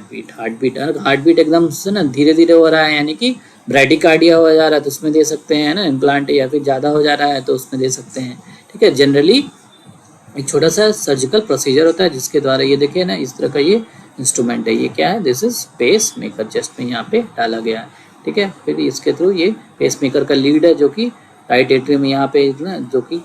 beat एकदम से ना धीरे धीरे हो रहा है, यानी कि ब्रैडिकार्डिया हो जा रहा है तो उसमें दे सकते हैं ना इम्प्लांट, या फिर ज़्यादा हो जा रहा है तो उसमें दे सकते हैं, ठीक है। जनरली एक छोटा सा सर्जिकल प्रोसीजर होता है जिसके द्वारा ये देखिए ना, इस तरह का ये इंस्ट्रूमेंट है, ये क्या है, this is pacemaker, chest में यहाँ पे डाला गया है, ठीक है। फिर इसके थ्रू ये पेस मेकर का लीड है जो कि राइट एट्रियम में यहाँ पे ना, जो कि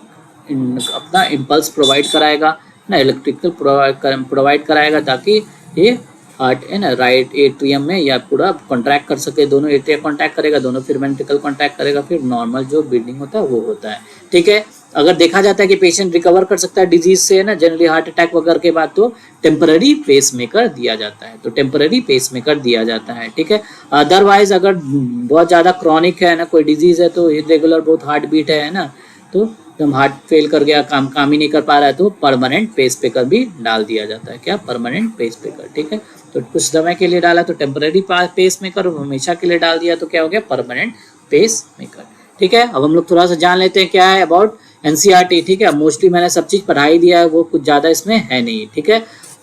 अपना इम्पल्स प्रोवाइड कराएगा ना, इलेक्ट्रिकल प्रोवाइड कराएगा, ताकि ये हार्ट है ना राइट एट्रियम में या पूरा कॉन्ट्रैक्ट कर सके, दोनों एट्रिया कॉन्ट्रैक्ट करेगा, दोनों फिर वेंट्रिकल कॉन्ट्रैक्ट करेगा, फिर नॉर्मल जो बीटिंग होता है वो होता है, ठीक है। अगर देखा जाता है कि पेशेंट रिकवर कर सकता है डिजीज से ना, जनरली हार्ट अटैक वगैरह के बाद, तो टेम्पररी पेस मेकर दिया जाता है, तो टेम्पररी पेस मेकर दिया जाता है, ठीक है। अदरवाइज अगर बहुत ज़्यादा क्रॉनिक है ना कोई डिजीज है, तो इरेगुलर बहुत हार्ट बीट है ना, तो एकदम हार्ट फेल कर गया, काम ही नहीं कर पा रहा है, तो परमानेंट पेस मेकर भी डाल दिया जाता है। क्या, परमानेंट पेस मेकर, ठीक है। तो कुछ समय के लिए डाला तो टेम्पररी पेस मेकर, हमेशा के लिए डाल दिया तो क्या हो गया, परमानेंट पेस मेकर, ठीक है। अब हम लोग थोड़ा सा जान लेते हैं क्या है अबाउट एनसीईआरटी, ठीक है। मोस्टली मैंने सब चीज पढ़ा ही दिया है, वो कुछ ज्यादा इसमें है नहीं, ठीक है।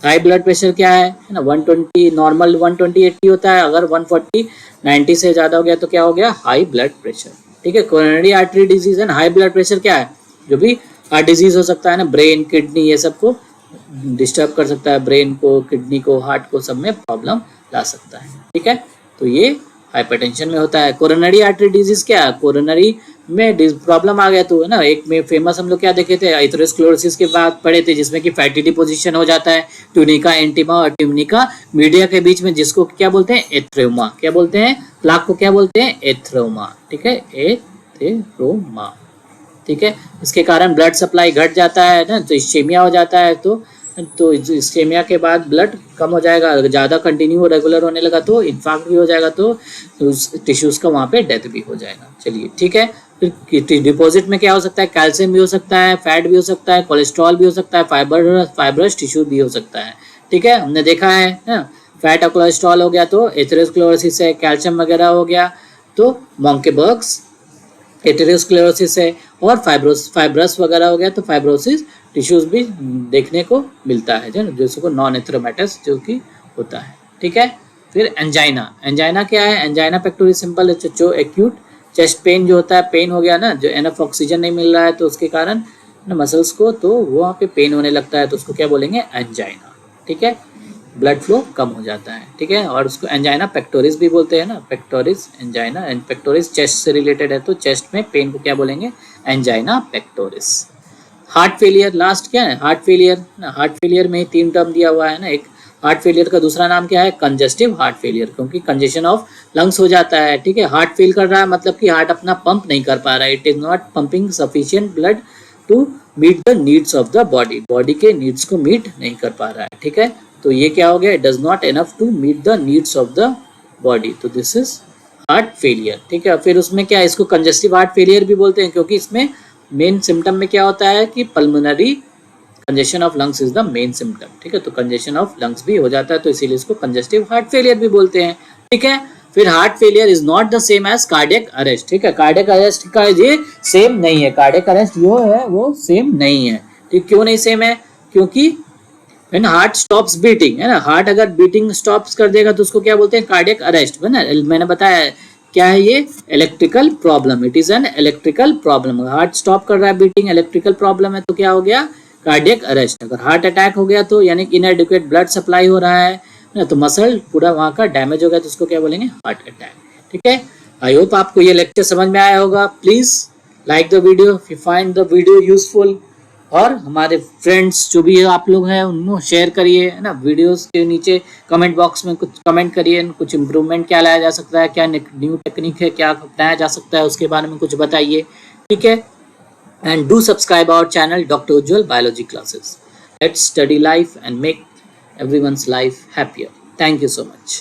हाई ब्लड प्रेशर क्या है ना, 120 नॉर्मल 120/80 होता है, अगर 140 90 से ज्यादा हो गया तो क्या हो गया, हाई ब्लड प्रेशर, ठीक है। कोरोनरी आर्टरी डिजीज है ना, हाई ब्लड प्रेशर क्या है, जो भी हार्ट डिजीज हो सकता है ना, ब्रेन किडनी ये सबको डिस्टर्ब कर सकता है, ब्रेन को, किडनी को, हार्ट को, सब में प्रॉब्लम ला सकता है, ठीक है। तो ये हाइपरटेंशन में होता है। कोरोनरी आर्टरी डिजीज क्या है, कोरोनरी में प्रॉब्लम आ गया तो है ना, एक में फेमस हम लोग क्या देखे थे, एथेरोस्क्लेरोसिस के बाद पढ़े थे, जिसमें कि फैटी डिपोजिशन हो जाता है, ट्यूनिका इंटीमा और ट्यूनिका मीडिया के बीच में, जिसको क्या बोलते हैं, एथ्रोमा। क्या बोलते हैं, प्लाक को क्या बोलते हैं, एथ्रोमा, ठीक है, एथेरोमा, ठीक है। इसके कारण ब्लड सप्लाई घट जाता है ना, तो इस्केमिया हो जाता है। तो इस्केमिया के बाद ब्लड कम हो जाएगा, अगर ज़्यादा कंटिन्यू रेगुलर होने लगा तो इन्फार्क्ट भी हो जाएगा, तो उस टिश्यूज़ का वहाँ पे डेथ भी हो जाएगा। चलिए ठीक है। फिर डिपॉजिट में क्या हो सकता है, कैल्शियम भी हो सकता है, फैट भी हो सकता है, कोलेस्ट्रॉल भी हो सकता है, फाइब्रस टिश्यू भी हो सकता है। ठीक है, हमने देखा है ना, फैट और कोलेस्ट्रॉल हो गया तो एथेरोस्क्लेरोसिस है, कैल्शियम वगैरह हो गया तो मॉन्केबर्ग्स एथेरोस्क्लेरोसिस है, और फाइब्रस वगैरह हो गया तो फाइब्रोसिस टिश्यूज भी देखने को मिलता है, जो जिसको नॉन एथेरोमेटस जो कि होता है। ठीक है। फिर एंजाइना क्या है, एंजाइना पेक्टोरिस सिंपल जो एक्यूट चेस्ट पेन जो होता है, पेन हो गया ना, जो एनफ ऑक्सीजन नहीं मिल रहा है तो उसके कारण मसल्स को, तो वहाँ पे पेन होने लगता है, तो उसको क्या बोलेंगे, एंजाइना। ठीक है, ब्लड फ्लो कम हो जाता है। ठीक है, और उसको एंजाइना पेक्टोरिस भी बोलते हैं ना, pectoris angina, and pectoris chest से रिलेटेड है, तो चेस्ट में पेन को क्या बोलेंगे, angina pectoris. Heart failure last क्या है, हार्ट फेलियर ना, हार्ट फेलियर में ही 3 टर्म दिया हुआ है ना। एक हार्ट फेलियर का दूसरा नाम क्या है, कंजेस्टिव हार्ट फेलियर, क्योंकि कंजेशन ऑफ लंग्स हो जाता है। ठीक है, हार्ट फेल कर रहा है मतलब कि हार्ट अपना पंप नहीं कर पा रहा है, it is not pumping sufficient blood to meet the needs of the body, body के नीड्स को मीट नहीं कर पा रहा है। ठीक है, तो ये क्या हो गया, it does not enough to meet the needs of the body, तो दिस इज हार्ट फेलियर। ठीक है, फिर उसमें क्या, इसको कंजेस्टिव हार्ट फेलियर भी बोलते हैं, क्योंकि इसमें मेन सिम्टम में क्या होता है कि pulmonary congestion of lungs is the main symptom. ठीक है, तो कंजेशन ऑफ लंग्स भी हो जाता है, तो इसीलिए इसको कंजेस्टिव हार्ट फेलियर भी बोलते हैं। ठीक है, फिर heart failure is not the same as cardiac arrest. ठीक है, कार्डियक अरेस्ट का ये सेम नहीं है, कार्डियक अरेस्ट जो है वो सेम नहीं है। ठीक, क्यों नहीं सेम है, क्योंकि व्हेन हार्ट स्टॉप्स बीटिंग, है ना, हार्ट अगर बीटिंग स्टॉप्स कर देगा तो उसको क्या बोलते हैं, कार्डियक अरेस्ट। है ना, मैंने बताया क्या है ये, electrical problem, it is an electrical problem. Heart stop कर रहा है बीटिंग, इलेक्ट्रिकल प्रॉब्लम है, तो क्या हो गया, कार्डियक अरेस्ट। अगर हार्ट अटैक हो गया तो यानी कि इनएडिक्वेट ब्लड सप्लाई हो रहा है ना, तो मसल पूरा वहाँ का डैमेज हो गया, तो उसको क्या बोलेंगे, हार्ट अटैक। ठीक है, आई होप आपको ये लेक्चर समझ में आया होगा। Please like the video if you find the video useful, और हमारे फ्रेंड्स जो भी आप लोग हैं उनको शेयर करिए, है ना। वीडियोस के नीचे कमेंट बॉक्स में कुछ कमेंट करिए, कुछ इम्प्रूवमेंट क्या लाया जा सकता है, क्या न्यू टेक्निक है, क्या अपनाया जा सकता है, उसके बारे में कुछ बताइए। ठीक है, and do subscribe our channel doctor Ujjwal biology classes. Let's study life and make everyone's life happier. Thank you so much.